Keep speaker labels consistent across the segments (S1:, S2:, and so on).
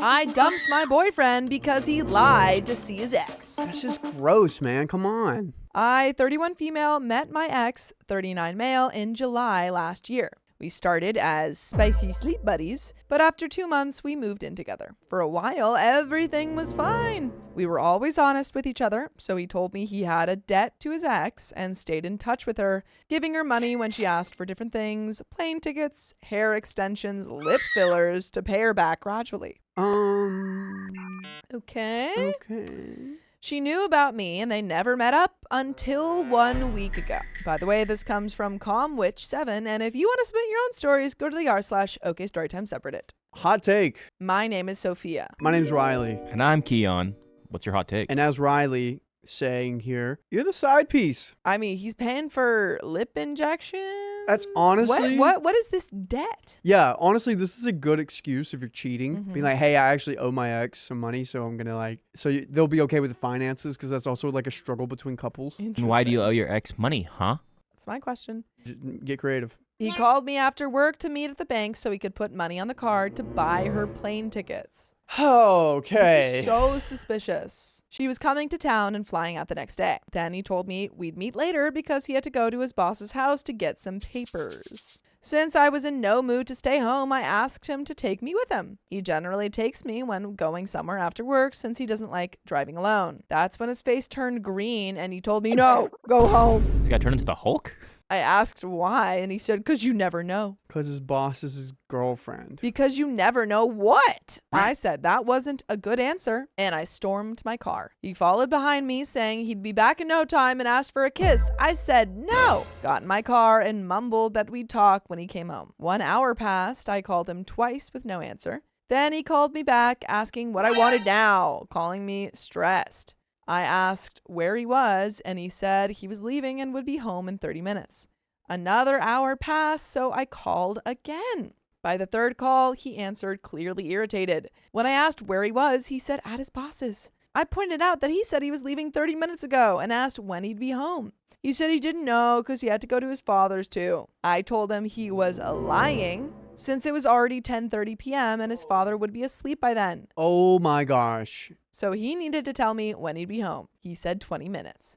S1: I dumped my boyfriend because he lied to see his ex.
S2: That's just gross, man. Come on.
S1: I, 31 female, met my ex, 39 male, in July last year. We started as spicy sleep buddies, but after 2 months, we moved in together. For a while, everything was fine. We were always honest with each other, so he told me he had a debt to his ex and stayed in touch with her, giving her money when she asked for different things, plane tickets, hair extensions, lip fillers, to pay her back gradually. Okay. She knew about me and they never met up until 1 week ago. By the way, this comes from CalmWitch7, and if you want to submit your own stories, go to the r/OKStorytime subreddit.
S2: Hot take.
S1: My name is Sophia.
S2: My name's Riley.
S3: And I'm Keon. What's your hot take?
S2: And as Riley saying here, you're the side piece.
S1: I mean, he's paying for lip injections.
S2: That's honestly...
S1: What is this debt?
S2: Yeah, honestly, this is a good excuse if you're cheating.
S1: Mm-hmm.
S2: Being like, hey, I actually owe my ex some money, so I'm going to like... So they'll be okay with the finances, because that's also like a struggle between couples.
S3: And why do you owe your ex money, huh?
S1: That's my question.
S2: Get creative.
S1: He called me after work to meet at the bank so he could put money on the card to buy her plane tickets.
S2: Okay.
S1: This is so suspicious. She was coming to town and flying out the next day. Then he told me we'd meet later because he had to go to his boss's house to get some papers. Since I was in no mood to stay home, I asked him to take me with him. He generally takes me when going somewhere after work since he doesn't like driving alone. That's when his face turned green and he told me, no, go home.
S3: This guy turned into the Hulk?
S1: I asked why, and he said, because you never know.
S2: Because his boss is his girlfriend.
S1: Because you never know what? I said that wasn't a good answer, and I stormed my car. He followed behind me, saying he'd be back in no time and asked for a kiss. I said no. Got in my car and mumbled that we'd talk when he came home. 1 hour passed. I called him twice with no answer. Then he called me back, asking what I wanted now, calling me stressed. I asked where he was, and he said he was leaving and would be home in 30 minutes. Another hour passed, so I called again. By the third call, he answered, clearly irritated. When I asked where he was, he said at his boss's. I pointed out that he said he was leaving 30 minutes ago and asked when he'd be home. He said he didn't know because he had to go to his father's too. I told him he was lying since it was already 10:30 p.m. and his father would be asleep by then.
S2: Oh my gosh.
S1: So he needed to tell me when he'd be home. He said 20 minutes.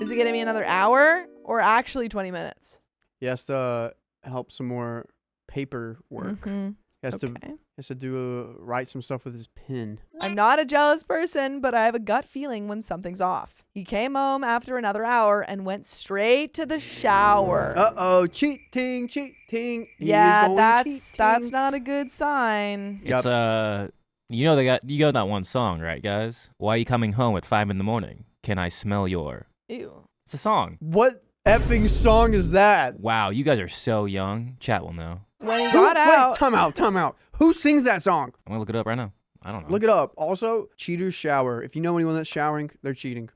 S1: Is it going to be another hour or actually 20 minutes?
S2: He has to help some more paperwork.
S1: Mm-hmm.
S2: He has to write some stuff with his pen.
S1: I'm not a jealous person, but I have a gut feeling when something's off. He came home after another hour and went straight to the shower.
S2: Uh-oh, cheating. He
S1: yeah,
S2: is
S1: that's not a good sign.
S2: Yep.
S3: It's you know that one song, right, guys? Why are you coming home at 5 a.m? Can I smell your...
S1: Ew.
S3: It's a song.
S2: What effing song is that?
S3: Wow, you guys are so young. Chat will know.
S1: When he got out...
S2: Wait, time out. Who sings that song?
S3: I'm gonna look it up right now. I don't know.
S2: Look it up. Also, cheaters shower. If you know anyone that's showering, they're cheating.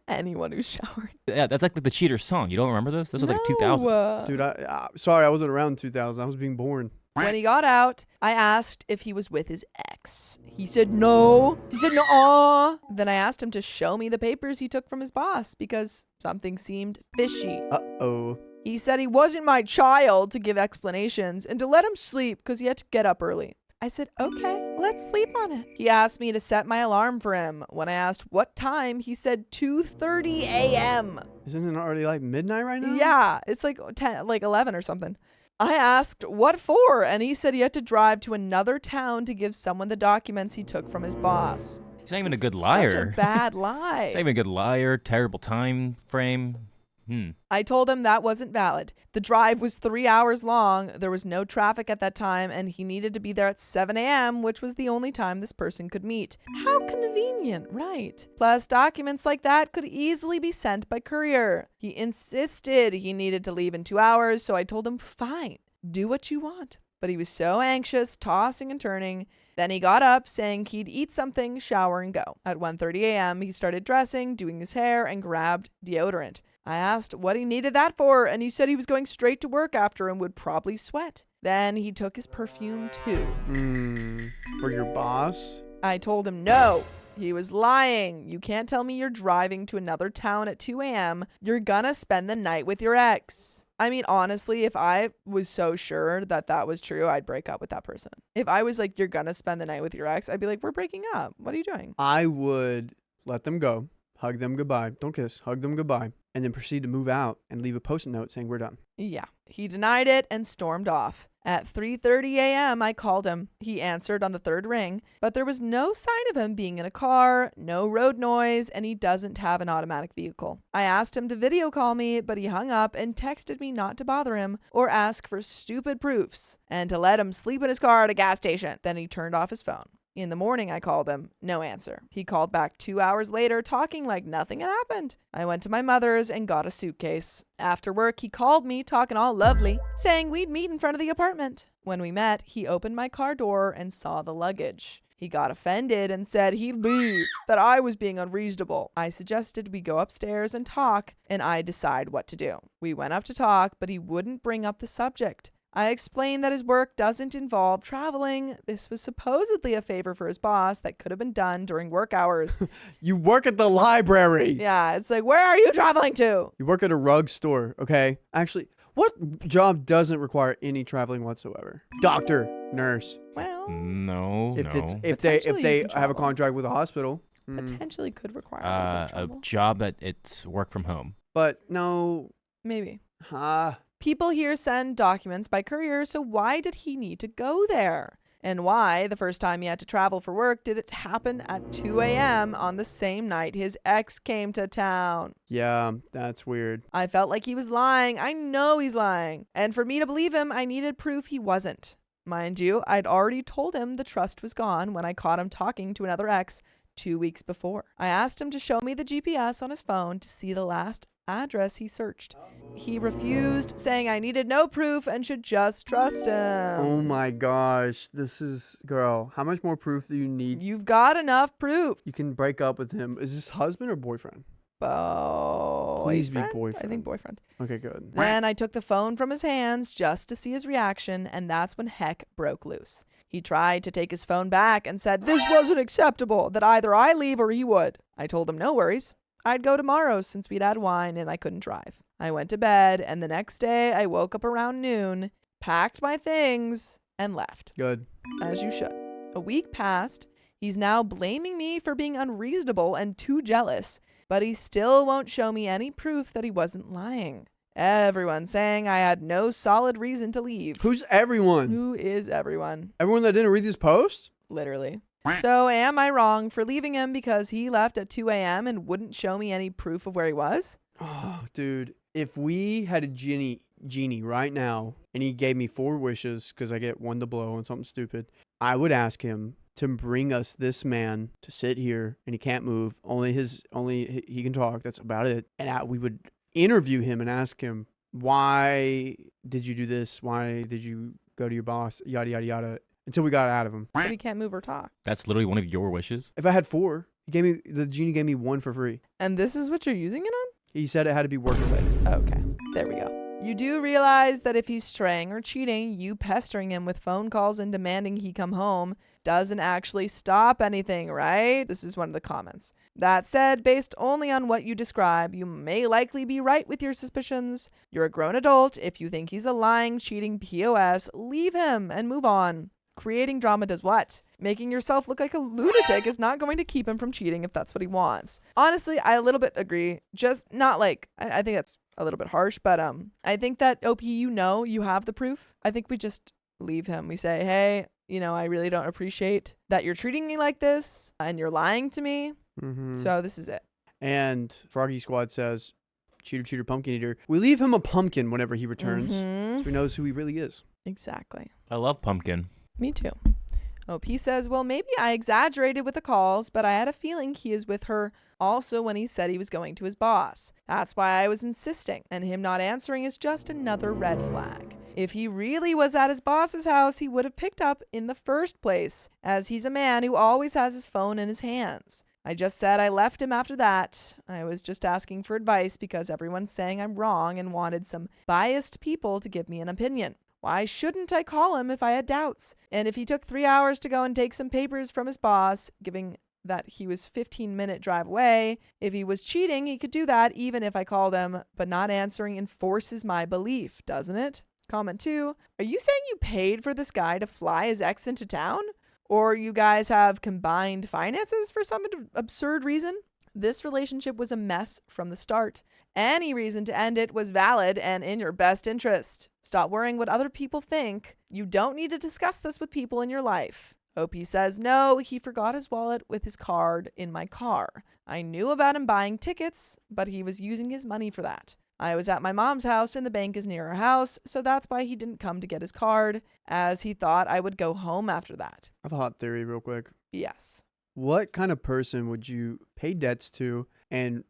S1: Anyone who's showering.
S3: Yeah, that's like the Cheater song. You don't remember this? This was like 2000.
S2: Dude, sorry, I wasn't around 2000. I was being born.
S1: When he got out, I asked if he was with his ex. He said no. He said no. Then I asked him to show me the papers he took from his boss because something seemed fishy.
S2: Uh-oh.
S1: He said he wasn't my child to give explanations and to let him sleep because he had to get up early. I said, okay, let's sleep on it. He asked me to set my alarm for him. When I asked what time, he said 2:30 a.m.
S2: Isn't it already like midnight right now?
S1: Yeah, it's like 11 or something. I asked what for, and he said he had to drive to another town to give someone the documents he took from his boss.
S3: He's not even a good liar.
S1: Such a bad lie.
S3: He's not even a good liar. Terrible time frame.
S1: I told him that wasn't valid. The drive was 3 hours long. There was no traffic at that time, and he needed to be there at 7 a.m., which was the only time this person could meet. How convenient, right? Plus, documents like that could easily be sent by courier. He insisted he needed to leave in 2 hours, so I told him, fine, do what you want. But he was so anxious, tossing and turning. Then he got up, saying he'd eat something, shower, and go. At 1:30 a.m., he started dressing, doing his hair, and grabbed deodorant. I asked what he needed that for, and he said he was going straight to work after and would probably sweat. Then he took his perfume too.
S2: For your boss?
S1: I told him no. He was lying. You can't tell me you're driving to another town at 2 a.m. You're gonna spend the night with your ex. I mean, honestly, if I was so sure that that was true, I'd break up with that person. If I was like, you're going to spend the night with your ex, I'd be like, we're breaking up. What are you doing?
S2: I would let them go, hug them goodbye. Don't kiss, hug them goodbye, and then proceed to move out and leave a post-it note saying we're done.
S1: Yeah. He denied it and stormed off. At 3:30 a.m., I called him. He answered on the third ring, but there was no sign of him being in a car, no road noise, and he doesn't have an automatic vehicle. I asked him to video call me, but he hung up and texted me not to bother him or ask for stupid proofs and to let him sleep in his car at a gas station. Then he turned off his phone. In the morning, I called him. No answer. He called back 2 hours later, talking like nothing had happened. I went to my mother's and got a suitcase. After work, he called me, talking all lovely, saying we'd meet in front of the apartment. When we met, he opened my car door and saw the luggage. He got offended and said he'd leave, that I was being unreasonable. I suggested we go upstairs and talk, and I decide what to do. We went up to talk, but he wouldn't bring up the subject. I explained that his work doesn't involve traveling. This was supposedly a favor for his boss that could have been done during work hours.
S2: You work at the library.
S1: Yeah, it's like, where are you traveling to?
S2: You work at a rug store, okay? Actually, what job doesn't require any traveling whatsoever? Doctor, nurse.
S1: Well,
S3: No,
S2: If
S3: no.
S2: it's if
S1: Potentially
S2: they
S1: you can
S2: have a
S1: travel.
S2: contract with a hospital.
S1: potentially could require a
S3: A
S1: travel.
S3: job that it's work from home.
S2: But no.
S1: Maybe.
S2: People
S1: People here send documents by courier, so why did he need to go there? And why, the first time he had to travel for work, did it happen at 2 a.m. on the same night his ex came to town?
S2: Yeah, that's weird.
S1: I felt like he was lying. I know he's lying. And for me to believe him, I needed proof he wasn't. Mind you, I'd already told him the trust was gone when I caught him talking to another ex 2 weeks before. I asked him to show me the GPS on his phone to see the last address he searched. He refused, saying I needed no proof and should just trust him.
S2: Oh my gosh. This is, girl, how much more proof do you need?
S1: You've got enough proof.
S2: You can break up with him. Is this husband or boyfriend? Please be
S1: I
S2: boyfriend.
S1: think boyfriend.
S2: Okay, good.
S1: Then I took the phone from his hands just to see his reaction, and that's when heck broke loose. He tried to take his phone back and said this wasn't acceptable, that either I leave or he would. I told him no worries. I'd go tomorrow since we'd had wine and I couldn't drive. I went to bed, and the next day I woke up around noon, packed my things, and left.
S2: Good.
S1: As you should. A week passed. He's now blaming me for being unreasonable and too jealous, but he still won't show me any proof that he wasn't lying. Everyone saying I had no solid reason to leave.
S2: Who's everyone?
S1: Who is everyone?
S2: Everyone that didn't read this post?
S1: Literally. So am I wrong for leaving him because he left at 2 a.m. and wouldn't show me any proof of where he was?
S2: Oh, dude. If we had a genie right now and he gave me 4 wishes because I get one to blow on something stupid, I would ask him to bring us this man to sit here, and he can't move. Only he can talk. That's about it. And we would interview him and ask him, why did you do this? Why did you go to your boss? Yada, yada, yada. Until we got out of him.
S1: But he can't move or talk.
S3: That's literally one of your wishes.
S2: If I had 4, the genie gave me 1 for free.
S1: And this is what you're using it on?
S2: He said it had to be work related.
S1: Okay, there we go. You do realize that if he's straying or cheating, you pestering him with phone calls and demanding he come home doesn't actually stop anything, right? This is one of the comments. That said, based only on what you describe, you may likely be right with your suspicions. You're a grown adult. If you think he's a lying, cheating POS, leave him and move on. Creating drama does what? Making yourself look like a lunatic is not going to keep him from cheating if that's what he wants. Honestly, I a little bit agree. Just not like, I think that's a little bit harsh, but I think that OP, you have the proof. I think we just leave him. We say, hey, I really don't appreciate that you're treating me like this and you're lying to me.
S2: Mm-hmm.
S1: So this is it.
S2: And Froggy Squad says, cheater, pumpkin eater. We leave him a pumpkin whenever he returns.
S1: Mhm.
S2: So he knows who he really is.
S1: Exactly.
S3: I love pumpkin.
S1: Me too. OP says, well, maybe I exaggerated with the calls, but I had a feeling he is with her also when he said he was going to his boss. That's why I was insisting, and him not answering is just another red flag. If he really was at his boss's house, he would have picked up in the first place, as he's a man who always has his phone in his hands. I just said I left him after that. I was just asking for advice because everyone's saying I'm wrong and wanted some biased people to give me an opinion. Why shouldn't I call him if I had doubts? And if he took 3 hours to go and take some papers from his boss, giving that he was 15-minute drive away. If he was cheating, he could do that even if I called him, but not answering enforces my belief, doesn't it? Comment 2, are you saying you paid for this guy to fly his ex into town? Or you guys have combined finances for some absurd reason? This relationship was a mess from the start. Any reason to end it was valid and in your best interest. Stop worrying what other people think. You don't need to discuss this with people in your life. OP says, no, he forgot his wallet with his card in my car. I knew about him buying tickets, but he was using his money for that. I was at my mom's house and the bank is near our house, so that's why he didn't come to get his card, as he thought I would go home after that.
S2: I have a hot theory real quick.
S1: Yes.
S2: What kind of person would you pay debts to and,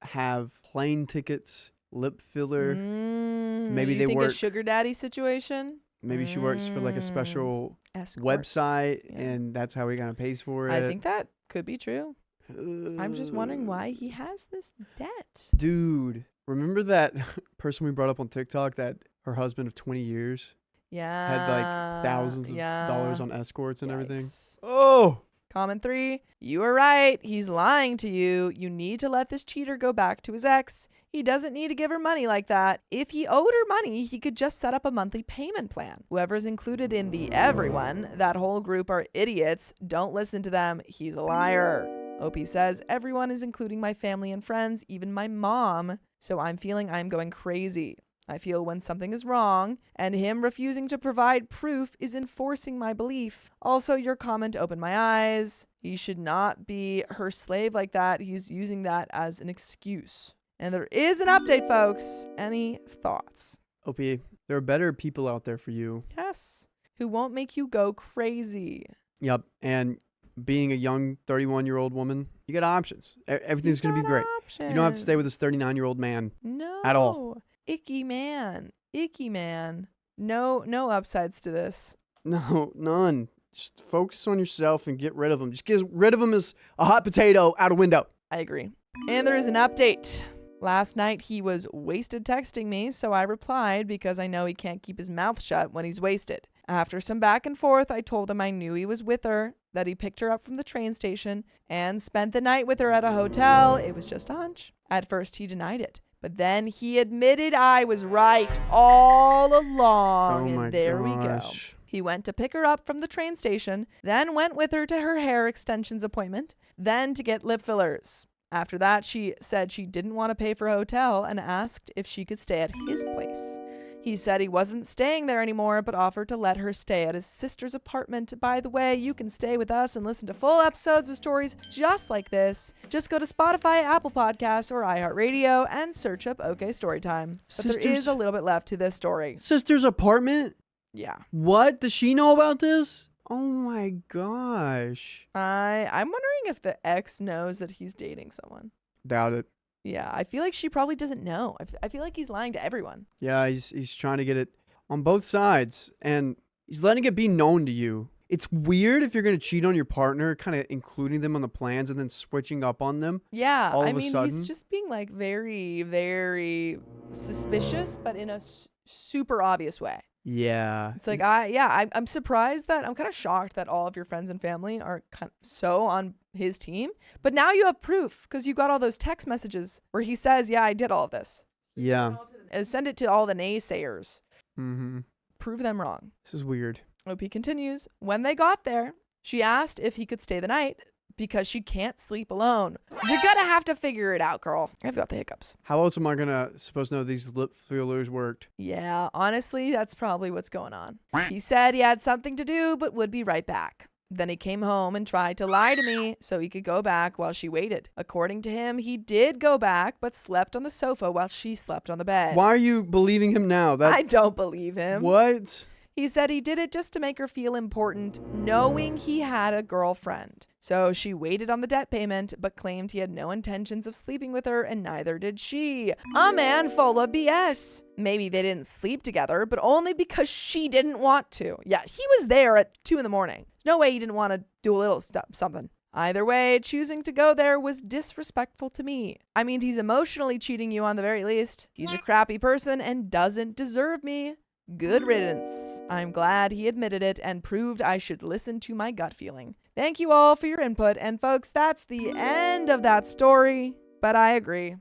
S2: have plane tickets, lip filler? Maybe
S1: you
S2: they
S1: think
S2: work.
S1: a sugar daddy situation?
S2: Maybe she works for like a special
S1: Escort.
S2: website,
S1: Yeah.
S2: and that's how he kind of pays for it.
S1: I think that could be true. I'm just wondering why he has this debt.
S2: Dude, remember that person we brought up on TikTok that her husband of 20 years
S1: Yeah.
S2: had like thousands of dollars on escorts and everything?
S1: Yikes.
S2: Oh!
S1: Comment 3, you are right. He's lying to you. You need to let this cheater go back to his ex. He doesn't need to give her money like that. If he owed her money, he could just set up a monthly payment plan. Whoever's included in the everyone, that whole group are idiots. Don't listen to them. He's a liar. OP says, everyone is including my family and friends, even my mom. So I'm feeling I'm going crazy. I feel when something is wrong, and him refusing to provide proof is enforcing my belief. Also, your comment opened my eyes. He should not be her slave like that. He's using that as an excuse. And there is an update, folks. Any thoughts?
S2: OP, there are better people out there for you.
S1: Yes. Who won't make you go crazy.
S2: Yep. And being a young 31-year-old woman, you got options. Everything's going to be great. You don't have to stay with this 39-year-old man.
S1: No.
S2: At all.
S1: Icky man. Icky man. No upsides to this.
S2: No, none. Just focus on yourself and get rid of them. Just get rid of them as a hot potato out a window.
S1: I agree. And there is an update. Last night he was wasted texting me, so I replied because I know he can't keep his mouth shut when he's wasted. After some back and forth, I told him I knew he was with her, that he picked her up from the train station and spent the night with her at a hotel. It was just a hunch. At first he denied it, but then he admitted I was right all along.
S2: Oh my
S1: and there we go.
S2: gosh.
S1: He went to pick her up from the train station, then went with her to her hair extensions appointment, then to get lip fillers. After that, she said she didn't want to pay for a hotel and asked if she could stay at his place. He said he wasn't staying there anymore, but offered to let her stay at his sister's apartment. By the way, you can stay with us and listen to full episodes with stories just like this. Just go to Spotify, Apple Podcasts, or iHeartRadio and search up OK Storytime. But there is a little bit left to this story.
S2: Sister's apartment?
S1: Yeah.
S2: What? Does she know about this? Oh my gosh.
S1: I'm wondering if the ex knows that he's dating someone.
S2: Doubt it.
S1: Yeah, I feel like she probably doesn't know. I feel like he's lying to everyone.
S2: Yeah, he's trying to get it on both sides, and he's letting it be known to you. It's weird if you're going to cheat on your partner, kind of including them on the plans and then switching up on them.
S1: Yeah,
S2: all of
S1: I
S2: a
S1: mean,
S2: sudden.
S1: he's just being like very, very suspicious, but in a super obvious way.
S2: Yeah.
S1: It's like, I'm surprised that I'm kind of shocked that all of your friends and family are kind of so on his team. But now you have proof because you got all those text messages where he says, yeah, I did all of this.
S2: Yeah.
S1: Send it to all the naysayers.
S2: Mm-hmm.
S1: Prove them wrong.
S2: This is weird.
S1: OP continues, when they got there, she asked if he could stay the night because she can't sleep alone. You're gonna have to figure it out, girl. I've got the hiccups.
S2: How else am I supposed to know these lip fillers worked?
S1: Yeah, honestly, that's probably what's going on. He said he had something to do, but would be right back. Then he came home and tried to lie to me so he could go back while she waited. According to him, he did go back, but slept on the sofa while she slept on the bed.
S2: Why are you believing him now?
S1: I don't believe him.
S2: What?
S1: He said he did it just to make her feel important, knowing he had a girlfriend. So she waited on the debt payment, but claimed he had no intentions of sleeping with her, and neither did she. A man full of BS. Maybe they didn't sleep together, but only because she didn't want to. Yeah, he was there at 2 a.m. There's no way he didn't want to do a little something. Either way, choosing to go there was disrespectful to me. I mean, he's emotionally cheating you on the very least. He's a crappy person and doesn't deserve me. Good riddance. I'm glad he admitted it and proved I should listen to my gut feeling. Thank you all for your input. And folks, that's the end of that story. But I agree.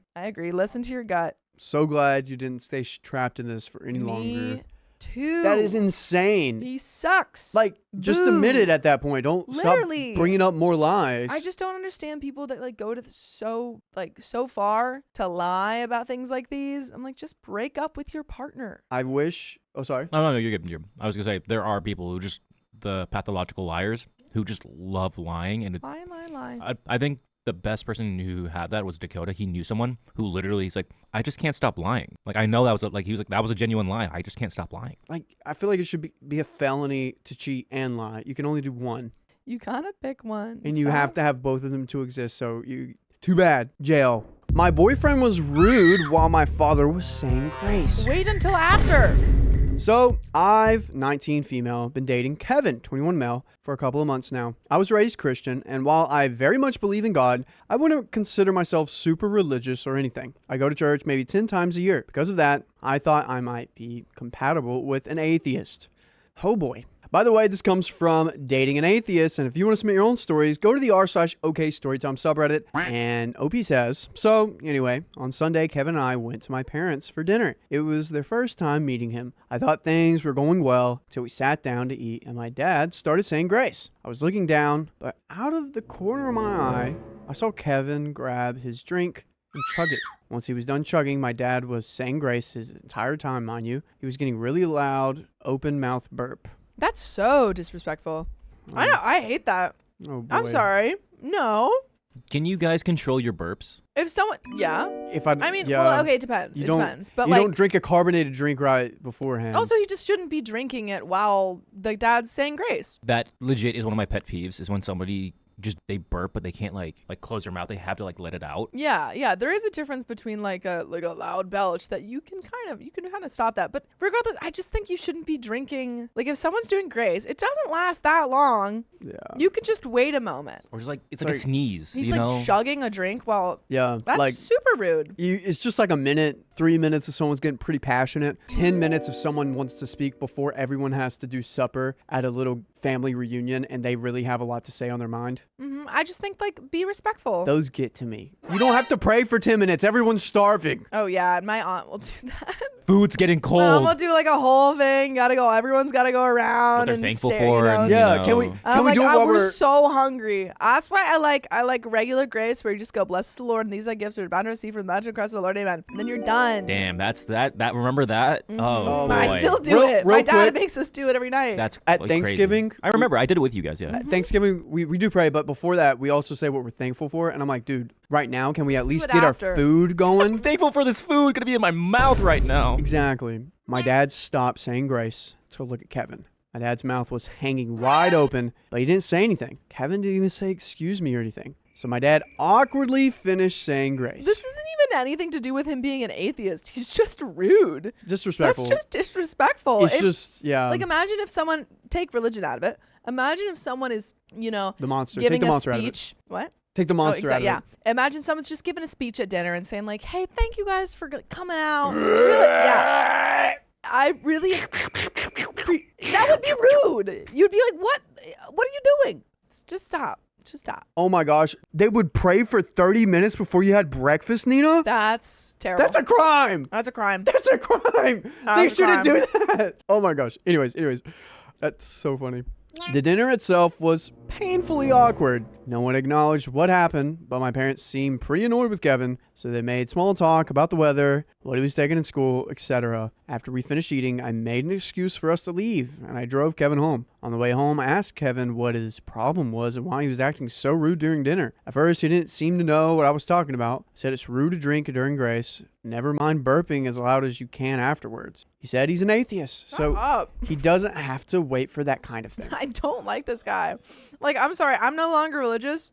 S1: Listen to your gut.
S2: So glad you didn't stay trapped in this for any
S1: Me
S2: longer.
S1: too.
S2: That is insane.
S1: He sucks.
S2: Like, just
S1: Boo.
S2: admit it at that point. Don't
S1: Literally.
S2: stop bringing up more lies.
S1: I just don't understand people that like go to so far to lie about things like these. I'm like, just break up with your partner.
S2: I wish. Oh, sorry.
S3: No, you're good. I was gonna say there are people who just the pathological liars who just love lying, and
S1: Lie.
S3: I think the best person who had that was Dakota. He knew someone who literally he's like, I just can't stop lying. Like I know that was he was like that was a genuine lie. I just can't stop lying.
S2: Like, I feel like it should be a felony to cheat and lie. You can only do one,
S1: You gotta pick one.
S2: and you have to have both of them to exist. So too bad, jail. My boyfriend was rude while my father was saying grace.
S1: Wait until after.
S2: So I've 19 female, been dating Kevin, 21 male, for a couple of months now. I was raised Christian, and while I very much believe in God, I wouldn't consider myself super religious or anything. I go to church maybe 10 times a year. Because of that, I thought I might be compatible with an atheist. Oh boy. By the way, this comes from Dating an Atheist, and if you want to submit your own stories, go to the r/OK Storytime subreddit, and OP says, so anyway, on Sunday, Kevin and I went to my parents for dinner. It was their first time meeting him. I thought things were going well till we sat down to eat, and my dad started saying grace. I was looking down, but out of the corner of my eye, I saw Kevin grab his drink and chug it. Once he was done chugging, my dad was saying grace his entire time, mind you. He was getting really loud, open mouth burp.
S1: That's so disrespectful. I know. I hate that.
S2: Oh boy.
S1: I'm sorry. No.
S3: Can you guys control your burps?
S1: If someone, yeah.
S2: I
S1: mean,
S2: yeah,
S1: well, okay, it depends. It depends. But
S2: you
S1: like,
S2: don't drink a carbonated drink right beforehand.
S1: also, you just shouldn't be drinking it while the dad's saying grace.
S3: That legit is one of my pet peeves. Is when somebody they burp but they can't like close their mouth. They have to like let it out.
S1: Yeah. There is a difference between like a loud belch that you can kind of stop that. But regardless, I just think you shouldn't be drinking. Like if someone's doing grace, it doesn't last that long.
S2: Yeah.
S1: You can just wait a moment.
S3: Or just like it's like a sneeze.
S1: He's
S3: you
S1: like
S3: know?
S1: chugging a drink while.
S2: Yeah.
S1: That's
S2: like
S1: super rude.
S2: it's just like a minute, 3 minutes if someone's getting pretty passionate. 10 minutes if someone wants to speak before everyone has to do supper at a little family reunion and they really have a lot to say on their mind.
S1: I just think like be respectful.
S2: Those get to me. You don't have to pray for 10 minutes. Everyone's starving.
S1: Oh yeah, my aunt will do that.
S3: Food's getting cold.
S1: Mom will do like a whole thing. Everyone's gotta go around.
S3: What they're
S1: and
S3: thankful
S1: share,
S3: for.
S1: you know,
S3: And,
S2: Yeah,
S3: you know,
S2: can we
S1: I'm like,
S2: do it while
S1: we're
S2: we're
S1: so hungry. That's why I like regular grace, where you just go, bless the Lord, and these are gifts we're bound to receive from the magic Christ of the Lord, amen. And then you're done.
S3: Damn, that's that. Remember that? Oh boy.
S1: I still do
S2: Real-
S1: it.
S2: real
S1: My dad
S2: quick.
S1: makes us do it every night.
S3: That's
S2: At
S3: like,
S2: Thanksgiving,
S3: crazy. I remember. I did it with you guys. Yeah.
S2: At Thanksgiving, we do pray, but before that, we also say what we're thankful for. And I'm like, dude, right now, can we at least
S1: it
S2: get
S1: after.
S2: our food going?
S3: Thankful for this food. Gonna be in my mouth right now.
S2: Exactly. My dad stopped saying grace to look at Kevin. My dad's mouth was hanging wide open, but he didn't say anything. Kevin didn't even say excuse me or anything. So my dad awkwardly finished saying grace.
S1: This isn't even anything to do with him being an atheist. He's just rude.
S2: Disrespectful.
S1: That's just disrespectful.
S2: It's just, yeah.
S1: like imagine if someone take religion out of it. Imagine if someone is,
S2: the monster.
S1: giving
S2: Take the
S1: a
S2: monster out of it.
S1: speech. What?
S2: Take the monster out of
S1: yeah.
S2: it.
S1: Imagine someone's just giving a speech at dinner and saying like, "Hey, thank you guys for coming out." Yeah. I really that would be rude. You'd be like, "What? What are you doing? Just stop. Just stop."
S2: Oh my gosh. They would pray for 30 minutes before you had breakfast, Nina?
S1: That's terrible.
S2: That's a crime.
S1: That's a crime.
S2: That's a crime. They
S1: That's a
S2: shouldn't
S1: crime.
S2: do that. Oh my gosh. Anyways. That's so funny. The dinner itself was painfully awkward. No one acknowledged what happened, but my parents seemed pretty annoyed with Kevin, so they made small talk about the weather, what he was taking in school, etc. After we finished eating, I made an excuse for us to leave, and I drove Kevin home. On the way home, I asked Kevin what his problem was and why he was acting so rude during dinner. At first, he didn't seem to know what I was talking about. Said it's rude to drink during grace. Never mind burping as loud as you can afterwards. He said he's an atheist, so
S1: Shut up.
S2: he doesn't have to wait for that kind of thing.
S1: I don't like this guy. Like, I'm sorry, I'm no longer religious.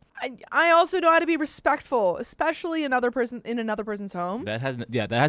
S1: I also know how to be respectful, especially in another person's home.
S3: That has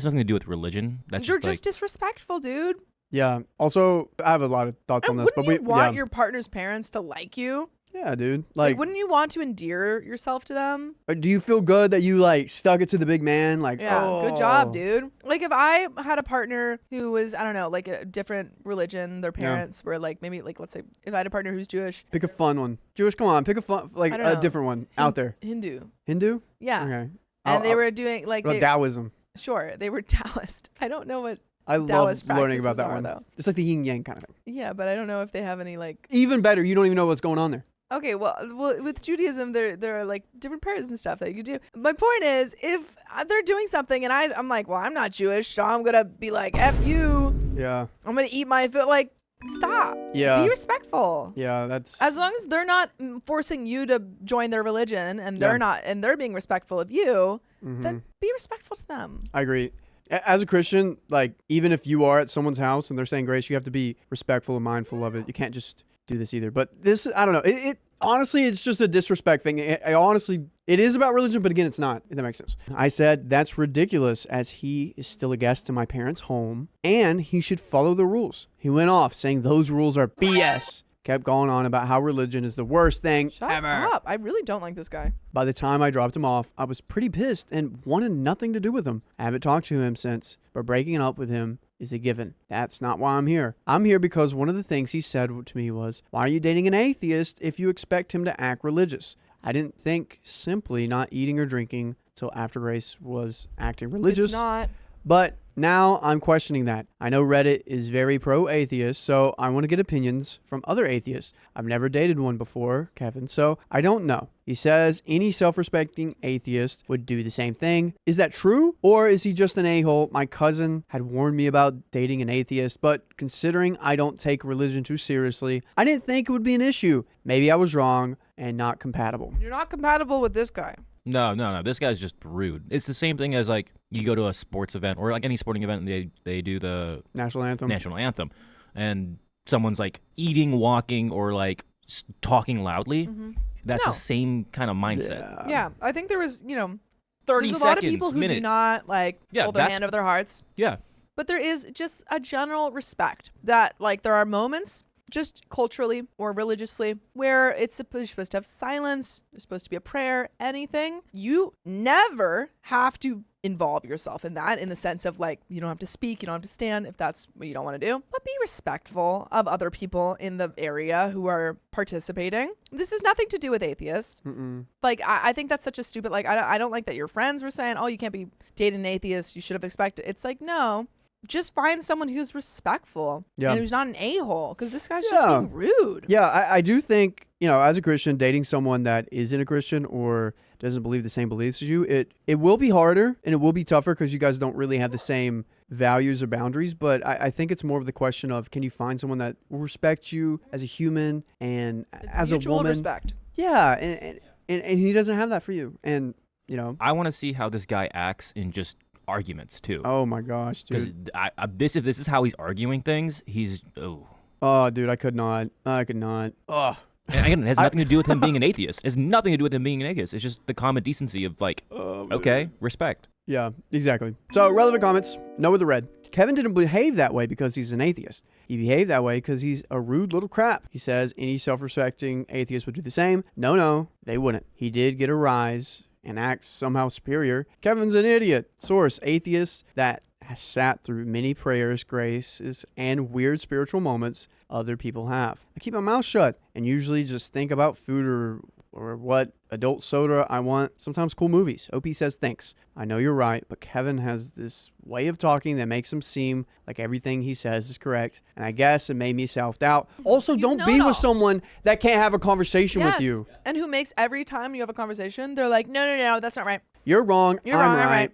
S3: nothing to do with religion. That's
S1: You're
S3: just
S1: just disrespectful, dude.
S2: Yeah. Also, I have a lot of thoughts on
S1: And
S2: this, but
S1: wouldn't
S2: we
S1: you want your partner's parents to like you?
S2: Yeah, dude.
S1: Like, wouldn't you want to endear yourself to them?
S2: Do you feel good that you like stuck it to the big man? Like,
S1: Yeah,
S2: oh,
S1: good job, dude. Like, if I had a partner who was, I don't know, like a different religion, their parents were like, maybe like, let's say, if I had a partner who's Jewish.
S2: Pick a fun one. Jewish, come on, pick a fun, like a different one out there.
S1: Hindu.
S2: Hindu?
S1: Yeah.
S2: Okay.
S1: And they were doing like
S2: Taoism.
S1: Sure, they were Taoist. I don't know what
S2: I
S1: Taoist
S2: love learning about
S1: practices
S2: that
S1: are,
S2: one.
S1: though.
S2: It's like the yin yang kind of thing.
S1: Yeah, but I don't know if they have any like.
S2: Even better, you don't even know what's going on there.
S1: Okay, well, with Judaism, there are like different prayers and stuff that you could do. My point is, if they're doing something and I'm like, well, I'm not Jewish, so I'm gonna be like, F you.
S2: Yeah.
S1: I'm gonna eat my food. Like, stop.
S2: Yeah.
S1: Be respectful.
S2: Yeah, that's.
S1: As long as they're not forcing you to join their religion and they're being respectful of you, then be respectful to them.
S2: I agree. As a Christian, like, even if you are at someone's house and they're saying grace, you have to be respectful and mindful of it. You can't just do this either. But this, I don't know. It honestly, it's just a disrespect thing. It is about religion, but again, it's not, if that makes sense. I said, that's ridiculous, as he is still a guest in my parents' home and he should follow the rules. He went off saying those rules are BS. Kept going on about how religion is the worst thing ever.
S1: Shut up. I really don't like this guy.
S2: By the time I dropped him off, I was pretty pissed and wanted nothing to do with him. I haven't talked to him since, but breaking up with him is a given. That's not why I'm here. I'm here because one of the things he said to me was, why are you dating an atheist if you expect him to act religious? I didn't think simply not eating or drinking till after Grace was acting religious.
S1: It's not.
S2: But now I'm questioning that. I know Reddit is very pro-atheist, so I want to get opinions from other atheists. I've never dated one before, Kevin, so I don't know. He says any self-respecting atheist would do the same thing. Is that true? Or is he just an a-hole? My cousin had warned me about dating an atheist, but considering I don't take religion too seriously, I didn't think it would be an issue. Maybe I was wrong and not compatible.
S1: You're not compatible with this guy.
S3: No. This guy's just rude. It's the same thing as like you go to a sports event or like any sporting event and they do the
S2: national anthem
S3: and someone's like eating, walking, or like talking loudly. That's the same kind of mindset.
S1: Yeah, I think there was,
S3: 30
S1: there's
S3: seconds,
S1: a lot of people who do not like hold their hand over their hearts.
S3: Yeah.
S1: But there is just a general respect that like there are moments just culturally or religiously where you're supposed to have silence, there's supposed to be a prayer, anything. You never have to involve yourself in that, in the sense of like, you don't have to speak, you don't have to stand if that's what you don't want to do, but be respectful of other people in the area who are participating. This has nothing to do with atheists. Like, I think that's such a stupid, like, I don't like that your friends were saying, oh, you can't be dating an atheist, you should have expected. It's like, no. Just find someone who's respectful and who's not an a-hole, because this guy's just being rude.
S2: Yeah, I do think, as a Christian, dating someone that isn't a Christian or doesn't believe the same beliefs as you, it will be harder and it will be tougher because you guys don't really have the same values or boundaries. But I think it's more of the question of, can you find someone that will respect you as a human and as a woman?
S1: Respect.
S2: Yeah, and he doesn't have that for you. And,
S3: I want to see how this guy acts in just arguments too.
S2: Oh my gosh, dude.
S3: Because if this is how he's arguing things, he's
S2: oh dude, I could not. Oh.
S3: And again, it has nothing to do with him being an atheist. It has nothing to do with him being an atheist. It's just the common decency of like, okay, respect.
S2: Yeah, exactly. So relevant comments. No with the red. Kevin didn't behave that way because he's an atheist. He behaved that way because he's a rude little crap. He says any self-respecting atheist would do the same. No, they wouldn't. He did get a rise and acts somehow superior. Kevin's an idiot. Source, atheist that has sat through many prayers, graces, and weird spiritual moments other people have. I keep my mouth shut and usually just think about food or what adult soda I want. Sometimes cool movies. OP says thanks. I know you're right, but Kevin has this way of talking that makes him seem like everything he says is correct. And I guess it made me self-doubt. Also, don't be with someone that can't have a conversation with you.
S1: And who makes every time you have a conversation, they're like, no, that's not right.
S2: You're wrong. I'm right.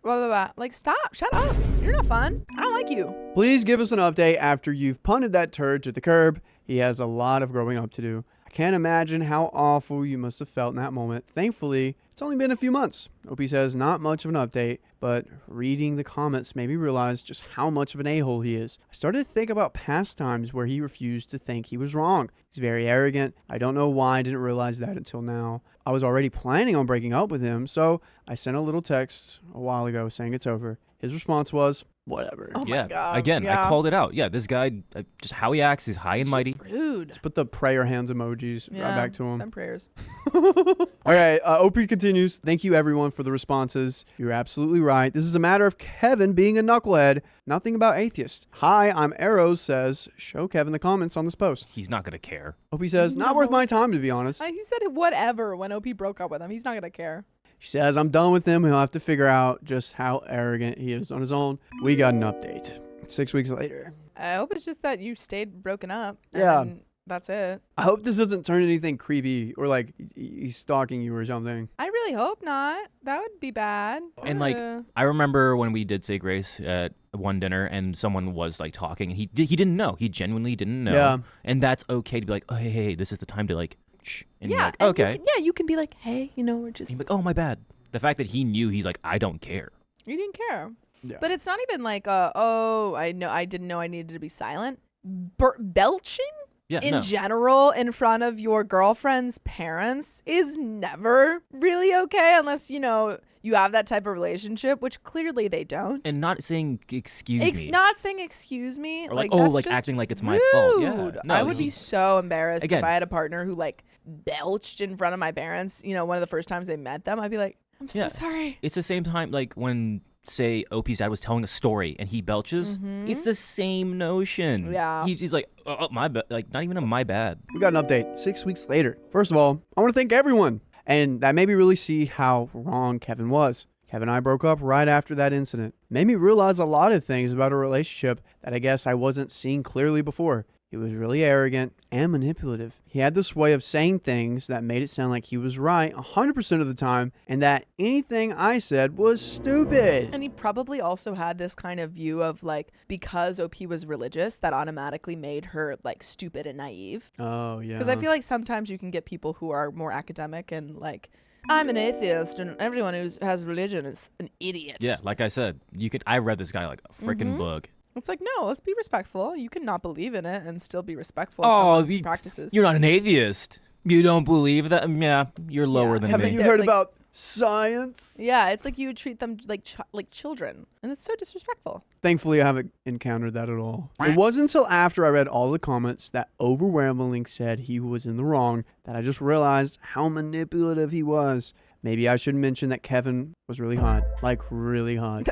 S1: Blah, blah, blah. Like, stop. Shut up. You're not fun. I don't like you.
S2: Please give us an update after you've punted that turd to the curb. He has a lot of growing up to do. I can't imagine how awful you must have felt in that moment. Thankfully, it's only been a few months. OP says not much of an update, but reading the comments made me realize just how much of an a-hole he is. I started to think about past times where he refused to think he was wrong. He's very arrogant. I don't know why I didn't realize that until now. I was already planning on breaking up with him, so I sent a little text a while ago saying it's over. His response was, whatever.
S1: Oh
S3: yeah.
S1: my God.
S3: Again,
S1: Yeah.
S3: I called it out. Yeah, this guy, just how he acts, he's high and
S1: It's
S3: mighty.
S1: just rude.
S2: Just put the prayer hands emojis
S1: Yeah.
S2: right back to him.
S1: Send prayers.
S2: Okay, OP continues. Thank you, everyone, for the responses. You're absolutely right. This is a matter of Kevin being a knucklehead, nothing about atheist. Hi, I'm Arrows says, show Kevin the comments on this post.
S3: He's not gonna care.
S2: OP says, not worth my time, to be honest.
S1: He said whatever when OP broke up with him. He's not going to care.
S2: She says, I'm done with him. He'll have to figure out just how arrogant he is on his own. We got an update. 6 weeks later.
S1: I hope it's just that you stayed broken up.
S2: Yeah.
S1: And that's it.
S2: I hope this doesn't turn anything creepy or like he's stalking you or something.
S1: I really hope not. That would be bad.
S3: And like, I remember when we did say grace at one dinner and someone was like talking and he didn't know. He genuinely didn't know.
S2: Yeah.
S3: And that's okay to be like, oh, hey, this is the time to like, shh. And you're
S1: yeah.
S3: like,
S1: and
S3: okay.
S1: you can be like, hey, we're just.
S3: And he's like, oh, my bad. The fact that he knew, he's like, I don't care.
S1: You didn't care.
S2: Yeah.
S1: But it's not even like, I didn't know I needed to be silent. Belching
S3: Yeah,
S1: in
S3: no.
S1: general in front of your girlfriend's parents is never really okay unless, you have that type of relationship, which clearly they don't.
S3: And not saying excuse me.
S1: Not saying excuse me.
S3: Or like,
S1: that's just
S3: acting like it's my fault. Yeah.
S1: rude.
S3: No,
S1: I would be so embarrassed
S3: Again.
S1: if I had a partner who like belched in front of my parents. One of the first times they met them, I'd be like, I'm so sorry.
S3: It's the same time like when, say, Opie's dad was telling a story and he belches. It's the same notion.
S1: Yeah.
S3: He's like, my bad. Like, not even a my bad.
S2: We got an update 6 weeks later. First of all, I want to thank everyone. And that made me really see how wrong Kevin was. Kevin and I broke up right after that incident. Made me realize a lot of things about a relationship that I guess I wasn't seeing clearly before. He was really arrogant and manipulative. He had this way of saying things that made it sound like he was right 100% of the time and that anything I said was stupid.
S1: And he probably also had this kind of view of like, because OP was religious, that automatically made her like stupid and naive.
S2: Oh, yeah.
S1: Because I feel like sometimes you can get people who are more academic and like, I'm an atheist and everyone who has religion is an idiot.
S3: Yeah, like I said, I read this guy like a freaking book.
S1: It's like, no, let's be respectful. You can not believe in it and still be respectful
S3: Oh,
S1: of someone's practices.
S3: You're not an atheist. You don't believe that? Yeah, you're lower than
S2: Haven't
S3: me.
S2: you heard about science?
S1: Yeah, it's like you would treat them like children. And it's so disrespectful.
S2: Thankfully, I haven't encountered that at all. It wasn't until after I read all the comments that overwhelmingly said he was in the wrong that I just realized how manipulative he was. Maybe I should mention that Kevin was really hot. Like, really hot.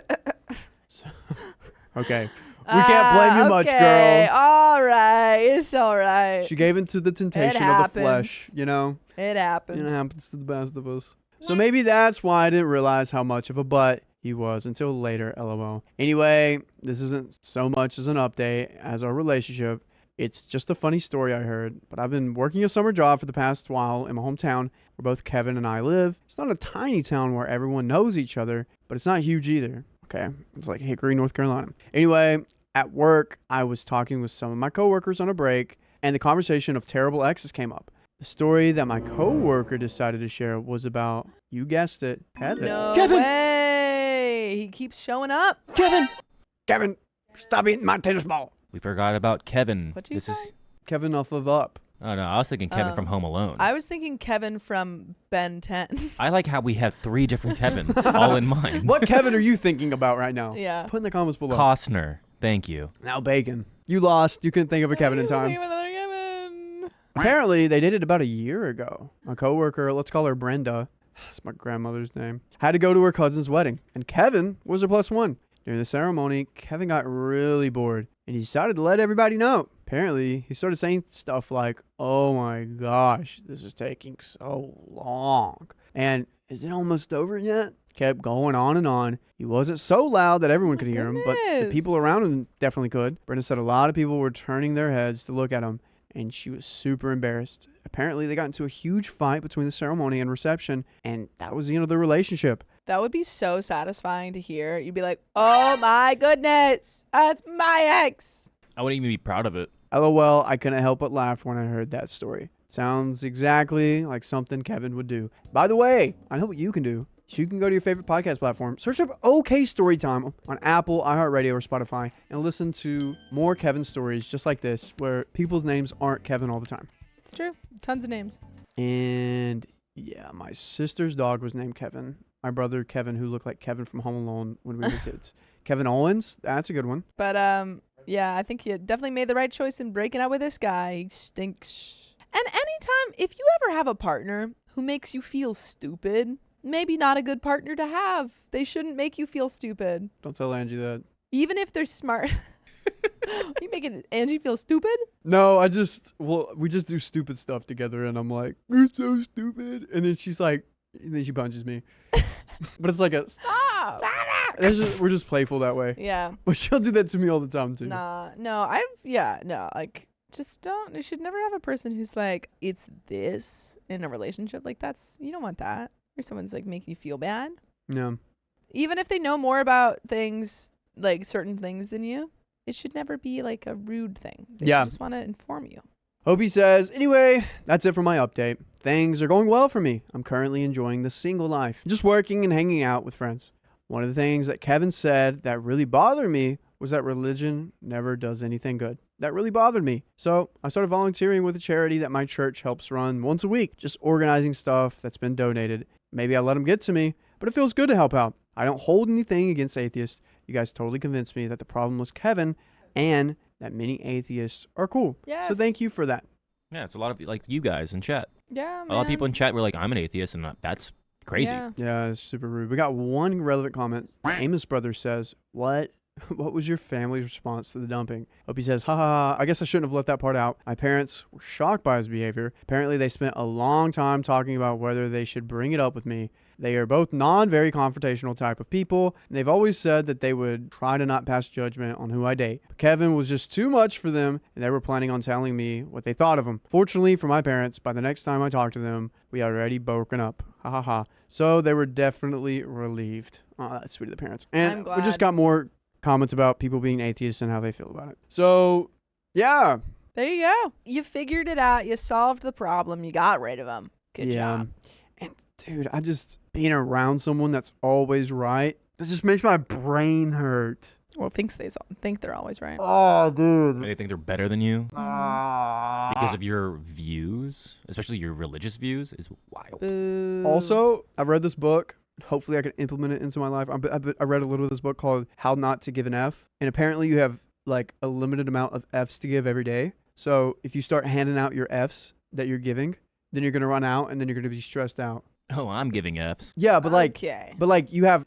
S2: So, okay. We can't blame you much, girl.
S1: All right. It's all right.
S2: She gave in to the temptation of the flesh,
S1: It happens.
S2: It happens to the best of us. So maybe that's why I didn't realize how much of a butt he was until later, lol. Anyway, this isn't so much as an update as our relationship. It's just a funny story I heard, but I've been working a summer job for the past while in my hometown where both Kevin and I live. It's not a tiny town where everyone knows each other, but it's not huge either. Okay, it's like Hickory, North Carolina. Anyway, at work, I was talking with some of my coworkers on a break, and the conversation of terrible exes came up. The story that my coworker decided to share was about, you guessed it, Kevin.
S1: No
S3: Kevin!
S1: way. He keeps showing up.
S2: Kevin, stop eating my tennis ball.
S3: We forgot about Kevin.
S1: What'd you
S3: This
S1: say?
S3: is.
S2: Kevin off of Up.
S3: Oh no, I was thinking Kevin from Home Alone.
S1: I was thinking Kevin from Ben 10.
S3: I like how we have 3 different Kevins all in mind.
S2: What Kevin are you thinking about right now?
S1: Yeah.
S2: Put in the comments below.
S3: Costner. Thank you.
S2: Now Bacon. You lost. You couldn't think of a Kevin in time.
S1: Think of another Kevin.
S2: Apparently, they did it about a year ago. My coworker, let's call her Brenda, that's my grandmother's name, had to go to her cousin's wedding, and Kevin was her +1. During the ceremony, Kevin got really bored, and he decided to let everybody know. Apparently, he started saying stuff like, oh my gosh, this is taking so long. And is it almost over yet? Kept going on and on. He wasn't so loud that everyone could hear him, but the
S1: goodness.
S2: people around him definitely could. Brenda said a lot of people were turning their heads to look at him, and she was super embarrassed. Apparently, they got into a huge fight between the ceremony and reception, and that was the end of their relationship.
S1: That would be so satisfying to hear. You'd be like, oh my goodness, that's my ex.
S3: I wouldn't even be proud of it.
S2: LOL, I couldn't help but laugh when I heard that story. Sounds exactly like something Kevin would do. By the way, I know what you can do. So you can go to your favorite podcast platform, search up OK Storytime on Apple, iHeartRadio, or Spotify, and listen to more Kevin stories just like this, where people's names aren't Kevin all the time.
S1: It's true. Tons of names.
S2: And yeah, my sister's dog was named Kevin. my brother Kevin, who looked like Kevin from Home Alone when we were kids. Kevin Owens, that's a good one.
S1: But yeah, I think you definitely made the right choice in breaking up with this guy. He stinks. And anytime, if you ever have a partner who makes you feel stupid, maybe not a good partner to have. They shouldn't make you feel stupid.
S2: Don't tell Angie that.
S1: Even if they're smart. You making Angie feel stupid?
S2: No, we just do stupid stuff together, and I'm like, you're so stupid. And then she's like, and then she punches me. But it's like a,
S1: Stop
S2: we're just playful that way.
S1: Yeah.
S2: But she'll do that to me all the time, too.
S1: Like, just don't. You should never have a person who's like, it's this in a relationship. Like, you don't want that. Or someone's like making you feel bad.
S2: No.
S1: Even if they know more about things, like certain things than you, it should never be like a rude thing. They should just want to inform you.
S2: Opie says, anyway, that's it for my update. Things are going well for me. I'm currently enjoying the single life, just working and hanging out with friends. One of the things that Kevin said that really bothered me was that religion never does anything good. That really bothered me. So I started volunteering with a charity that my church helps run once a week, just organizing stuff that's been donated. Maybe I let them get to me, but it feels good to help out. I don't hold anything against atheists. You guys totally convinced me that the problem was Kevin and that many atheists are cool.
S1: Yes.
S2: So thank you for that.
S3: Yeah, it's a lot of like you guys in chat.
S1: Yeah, man.
S3: A lot of people in chat were like, I'm an atheist, and that's crazy.
S1: Yeah.
S2: Yeah, it's super rude. We got one relevant comment. Amos Brothers says, what was your family's response to the dumping? Opie says, ha ha ha, I guess I shouldn't have left that part out. My parents were shocked by his behavior. Apparently they spent a long time talking about whether they should bring it up with me. They are both very confrontational type of people, and they've always said that they would try to not pass judgment on who I date. But Kevin was just too much for them, and they were planning on telling me what they thought of him. Fortunately for my parents, by the next time I talked to them, we had already broken up. Ha ha ha. So they were definitely relieved. Oh, that's sweet of the parents.
S1: I'm
S2: And
S1: glad.
S2: we just got more comments about people being atheists and how they feel about it. So, yeah.
S1: There you go. You figured it out. You solved the problem. You got rid of him. Good job.
S2: And dude, being around someone that's always right, that just makes my brain hurt.
S1: Well, think they're always right.
S2: Oh, dude.
S3: They think they're better than you because of your views, especially your religious views, is wild.
S1: Boo.
S2: Also, I've read this book. Hopefully I can implement it into my life. I read a little of this book called How Not to Give an F. And apparently you have like a limited amount of Fs to give every day. So if you start handing out your Fs that you're giving, then you're going to run out and then you're going to be stressed out.
S3: Oh, I'm giving Fs.
S2: Yeah, but like,
S1: Okay.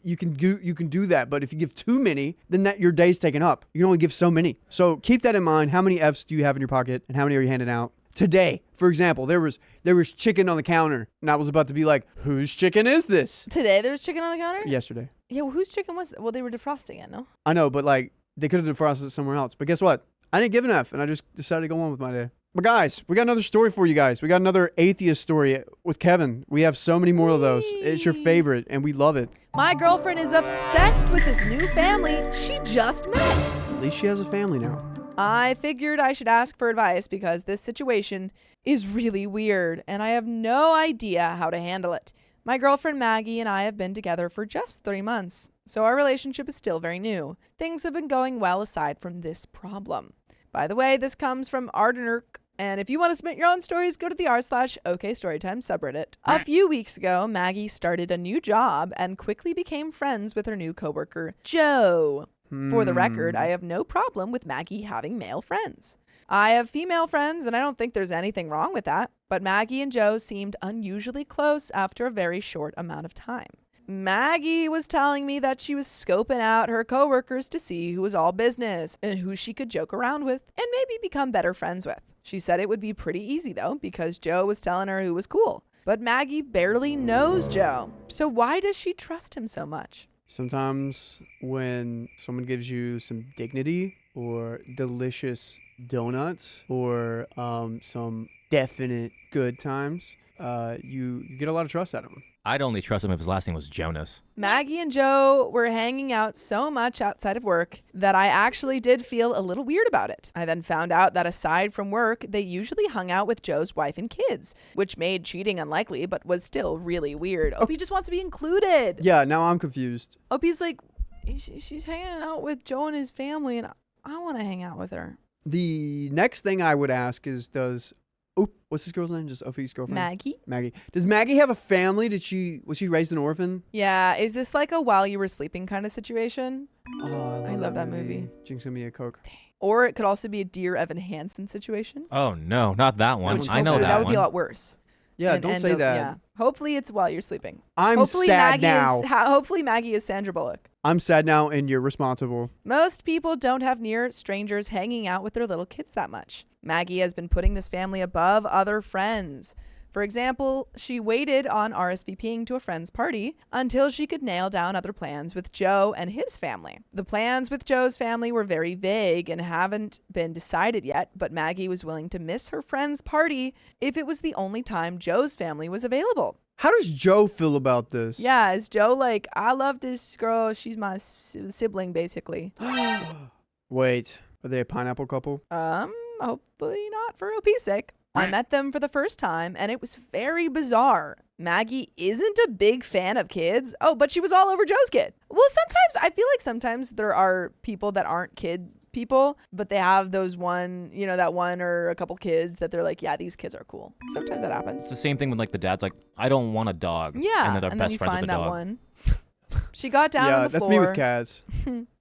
S2: you can do that. But if you give too many, then your day's taken up. You can only give so many. So keep that in mind. How many Fs do you have in your pocket and how many are you handing out? Today, for example, there was chicken on the counter, and I was about to be like, whose chicken is this?
S1: Today there was chicken on the counter?
S2: Yesterday.
S1: Yeah, well, whose chicken was it? Well, they were defrosting it, no?
S2: I know, but like, they could have defrosted it somewhere else. But guess what? I didn't give an F, and I just decided to go on with my day. But guys, we got another story for you guys. We got another atheist story with Kevin. We have so many more of those. It's your favorite, and we love it.
S1: My girlfriend is obsessed with this new family she just met.
S2: At least she has a family now.
S1: I figured I should ask for advice because this situation is really weird and I have no idea how to handle it. My girlfriend Maggie and I have been together for just 3 months, so our relationship is still very new. Things have been going well aside from this problem. By the way, this comes from Ardenurk, and if you want to submit your own stories, go to the r/OKStorytime subreddit. A few weeks ago, Maggie started a new job and quickly became friends with her new coworker, Joe. For the record, I have no problem with Maggie having male friends. I have female friends, and I don't think there's anything wrong with that. But Maggie and Joe seemed unusually close after a very short amount of time. Maggie was telling me that she was scoping out her coworkers to see who was all business and who she could joke around with and maybe become better friends with. She said it would be pretty easy, though, because Joe was telling her who was cool. But Maggie barely knows Joe. So why does she trust him so much?
S2: Sometimes when someone gives you some dignity or delicious donuts or some definite good times, you get a lot of trust out of them.
S3: I'd only trust him if his last name was Jonas.
S1: Maggie and Joe were hanging out so much outside of work that I actually did feel a little weird about it. I then found out that aside from work, they usually hung out with Joe's wife and kids, which made cheating unlikely, but was still really weird. Opie just wants to be included.
S2: Yeah, now I'm confused.
S1: Opie's like, she's hanging out with Joe and his family, and I want to hang out with her.
S2: The next thing I would ask is, does Oh, what's this girl's name? Just Opie's girlfriend?
S1: Maggie.
S2: Maggie. Does Maggie have a family? Was she raised an orphan?
S1: Yeah. Is this like a while you were sleeping kind of situation?
S2: Oh,
S1: I love that movie.
S2: Jinx gonna be a Coke.
S1: Or it could also be a Dear Evan Hansen situation.
S3: Oh no, not that one.
S2: Which
S3: I know
S1: that would
S3: one.
S1: be a lot worse.
S2: Yeah, don't say that.
S1: Yeah. Hopefully it's while you're sleeping.
S2: I'm sad now.
S1: Hopefully Maggie is Sandra Bullock.
S2: I'm sad now, and you're responsible.
S1: Most people don't have near strangers hanging out with their little kids that much. Maggie has been putting this family above other friends. For example, she waited on RSVPing to a friend's party until she could nail down other plans with Joe and his family. The plans with Joe's family were very vague and haven't been decided yet, but Maggie was willing to miss her friend's party if it was the only time Joe's family was available.
S2: How does Joe feel about this?
S1: Yeah, is Joe like, I love this girl, she's my sibling, basically?
S2: Wait, are they a pineapple couple?
S1: Hopefully not for OP's sake. I met them for the first time, and it was very bizarre. Maggie isn't a big fan of kids. Oh, but she was all over Joe's kid. Well, I feel like sometimes there are people that aren't kid people, but they have those one, that one or a couple kids that they're like, yeah, these kids are cool. Sometimes that happens.
S3: It's the same thing when like the dad's like, I don't want a dog.
S1: Yeah,
S3: and then they're
S1: and
S3: best
S1: then you
S3: friends
S1: find
S3: with a
S1: that
S3: dog.
S1: one. She got down on the
S2: that's
S1: floor.
S2: me with cats.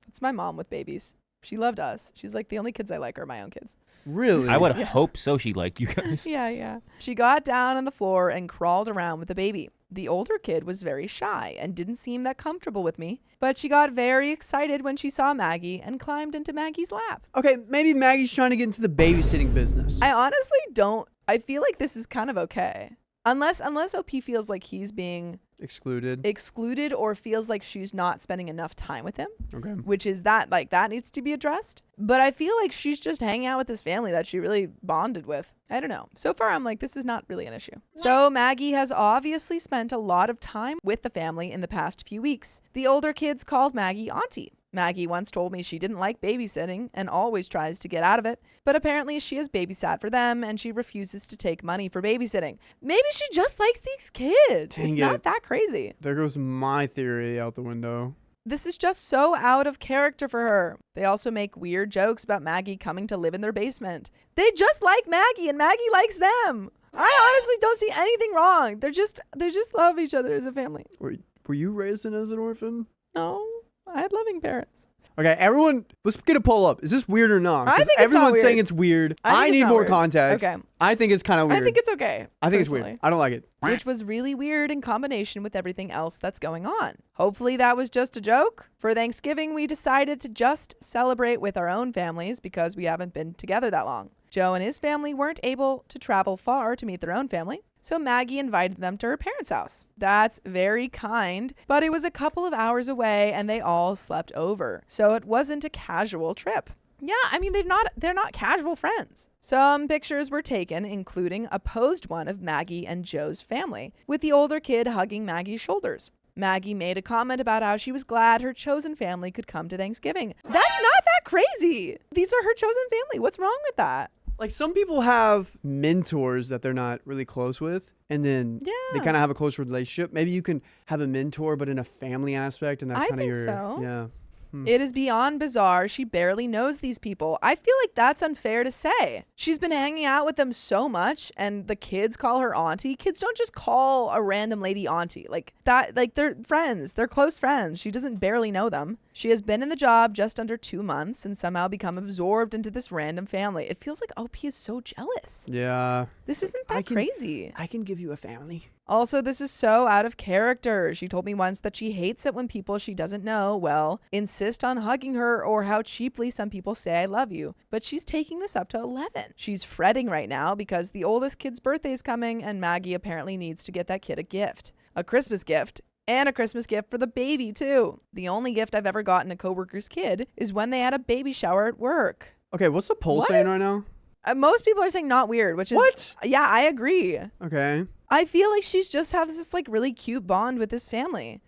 S1: It's my mom with babies. She loved us. She's like, the only kids I like are my own kids.
S2: Really?
S3: I would hope so. She liked you guys.
S1: Yeah. She got down on the floor and crawled around with the baby. The older kid was very shy and didn't seem that comfortable with me, but she got very excited when she saw Maggie and climbed into Maggie's lap.
S2: Okay, maybe Maggie's trying to get into the babysitting business.
S1: I honestly don't. I feel like this is kind of okay. Unless OP feels like he's being excluded or feels like she's not spending enough time with him.
S2: Okay.
S1: Which is that needs to be addressed. But I feel like she's just hanging out with this family that she really bonded with. I don't know. So far, I'm like, this is not really an issue. So Maggie has obviously spent a lot of time with the family in the past few weeks. The older kids called Maggie Auntie. Maggie once told me she didn't like babysitting and always tries to get out of it, but apparently she has babysat for them and she refuses to take money for babysitting. Maybe she just likes these kids.
S2: Dang
S1: It's
S2: it.
S1: not that crazy.
S2: There goes my theory out the window.
S1: This is just so out of character for her. They also make weird jokes about Maggie coming to live in their basement. They just like Maggie and Maggie likes them. I honestly don't see anything wrong. They just love each other as a family.
S2: Were you raised as an orphan?
S1: No, I had loving parents.
S2: Okay, everyone, let's get a poll up. Is this weird or not? 'Cause
S1: I think it's not
S2: everyone's
S1: weird.
S2: saying it's weird.
S1: I think
S2: I
S1: it's
S2: need
S1: not
S2: more
S1: weird.
S2: context.
S1: Okay.
S2: I think it's kind of weird.
S1: I think it's okay.
S2: I think it's
S1: personally.
S2: weird. I don't like it.
S1: Which was really weird in combination with everything else that's going on. Hopefully that was just a joke. For Thanksgiving, we decided to just celebrate with our own families because we haven't been together that long. Joe and his family weren't able to travel far to meet their own family, so Maggie invited them to her parents' house. That's very kind, but it was a couple of hours away and they all slept over, so it wasn't a casual trip. Yeah, I mean, they're not casual friends. Some pictures were taken, including a posed one of Maggie and Joe's family, with the older kid hugging Maggie's shoulders. Maggie made a comment about how she was glad her chosen family could come to Thanksgiving. That's not that crazy. These are her chosen family. What's wrong with that?
S2: Like, some people have mentors that they're not really close with, and then they kind of have a close relationship. Maybe you can have a mentor, but in a family aspect, and that's kind of your...
S1: so.
S2: Yeah.
S1: It is beyond bizarre. She barely knows these people. I feel like that's unfair to say. She's been hanging out with them so much, and the kids call her auntie. Kids don't just call a random lady auntie. Like that, like they're friends. They're close friends. She doesn't barely know them. She has been in the job just under 2 months and somehow become absorbed into this random family. It feels like OP is so jealous.
S2: Yeah.
S1: This isn't that crazy.
S2: I can give you a family.
S1: Also, this is so out of character. She told me once that she hates it when people she doesn't know, insist on hugging her, or how cheaply some people say I love you. But she's taking this up to 11. She's fretting right now because the oldest kid's birthday is coming and Maggie apparently needs to get that kid a gift. A Christmas gift. And a Christmas gift for the baby, too. The only gift I've ever gotten a coworker's kid is when they had a baby shower at work.
S2: Okay, what's the poll saying right now?
S1: Most people are saying not weird, which is...
S2: What?
S1: Yeah, I agree.
S2: Okay.
S1: I feel like she's just has this like really cute bond with this family.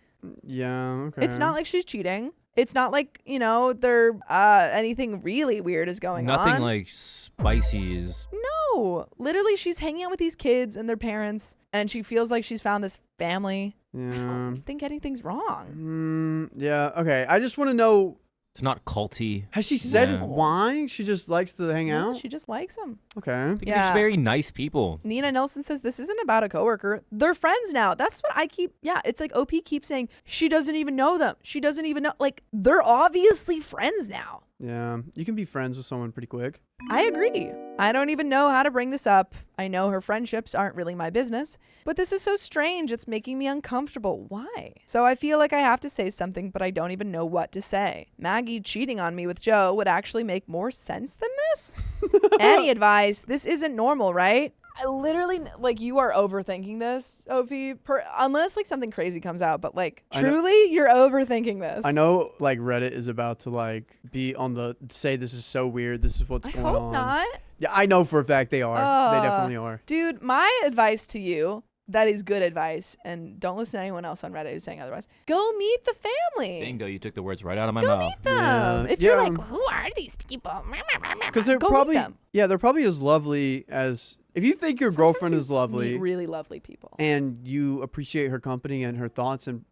S2: Yeah, okay.
S1: It's not like she's cheating. It's not like, there anything really weird is going on.
S3: Nothing like spicy is...
S1: No. Literally, she's hanging out with these kids and their parents, and she feels like she's found this family.
S2: Yeah.
S1: I don't think anything's wrong.
S2: Yeah, okay. I just want to know
S3: It's not culty.
S2: Has she said
S3: Yeah.
S2: why? She just likes to hang
S1: Yeah,
S2: out?
S1: she just likes him.
S2: Okay.
S3: They're just very nice people.
S1: Nina Nilsson says this isn't about a coworker. They're friends now. That's what I keep. Yeah, it's like OP keeps saying she doesn't even know them. She doesn't even know. Like, they're obviously friends now.
S2: Yeah. You can be friends with someone pretty quick.
S1: I agree. I don't even know how to bring this up. I know her friendships aren't really my business, but this is so strange. It's making me uncomfortable. Why? So I feel like I have to say something, but I don't even know what to say. Maggie cheating on me with Joe would actually make more sense than this. Any advice? This isn't normal, right? I literally, like, you are overthinking this, OP, unless like something crazy comes out, but like truly you're overthinking this.
S2: I know like Reddit is about to like be on the say this is so weird, this is what's going on.
S1: I hope not.
S2: Yeah, I know for a fact they are. They definitely are.
S1: Dude, my advice to you, that is good advice, and don't listen to anyone else on Reddit who's saying otherwise. Go meet the family.
S3: Bingo, you took the words right out of my
S1: Go
S3: mouth.
S1: meet them.
S2: Yeah.
S1: If you're like, who are these people?
S2: Because they're
S1: Go
S2: probably
S1: meet them.
S2: they're probably as lovely as if you think your girlfriend is lovely
S1: Meet really lovely people.
S2: and you appreciate her company and her thoughts and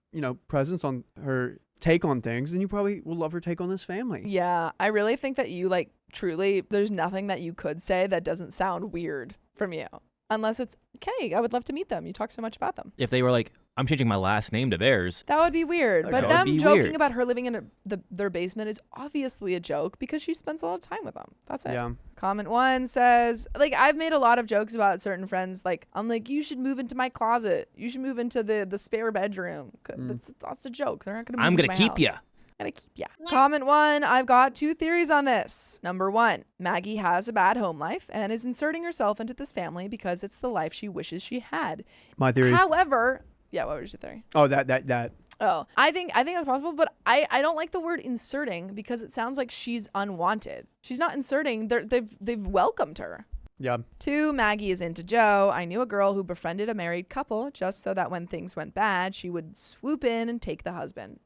S2: presence on her take on things, then you probably will love her take on this family.
S1: Yeah, I really think that you like truly. There's nothing that you could say that doesn't sound weird from you, unless it's okay. I would love to meet them. You talk so much about them.
S3: If they were like, I'm changing my last name to theirs.
S1: That would be weird.
S2: Okay.
S1: But
S3: That would
S1: them
S3: be
S1: joking
S3: weird.
S1: about her living in their basement is obviously a joke because she spends a lot of time with them. That's it.
S2: Yeah.
S1: Comment 1 says, like, I've made a lot of jokes about certain friends. Like, I'm like, you should move into my closet. You should move into the spare bedroom. That's a joke. They're not going to move
S3: I'm
S1: into
S3: gonna
S1: my
S3: keep
S1: house.
S3: ya.
S1: I'm gonna keep ya. Comment 1, I've got 2 theories on this. Number 1, Maggie has a bad home life and is inserting herself into this family because it's the life she wishes she had.
S2: My theory.
S1: However, yeah, what was your theory?
S2: Oh, that.
S1: Oh, I think that's possible, but I don't like the word inserting because it sounds like she's unwanted. She's not inserting. They've welcomed her.
S2: Yeah.
S1: 2, Maggie is into Joe. I knew a girl who befriended a married couple just so that when things went bad, she would swoop in and take the husband.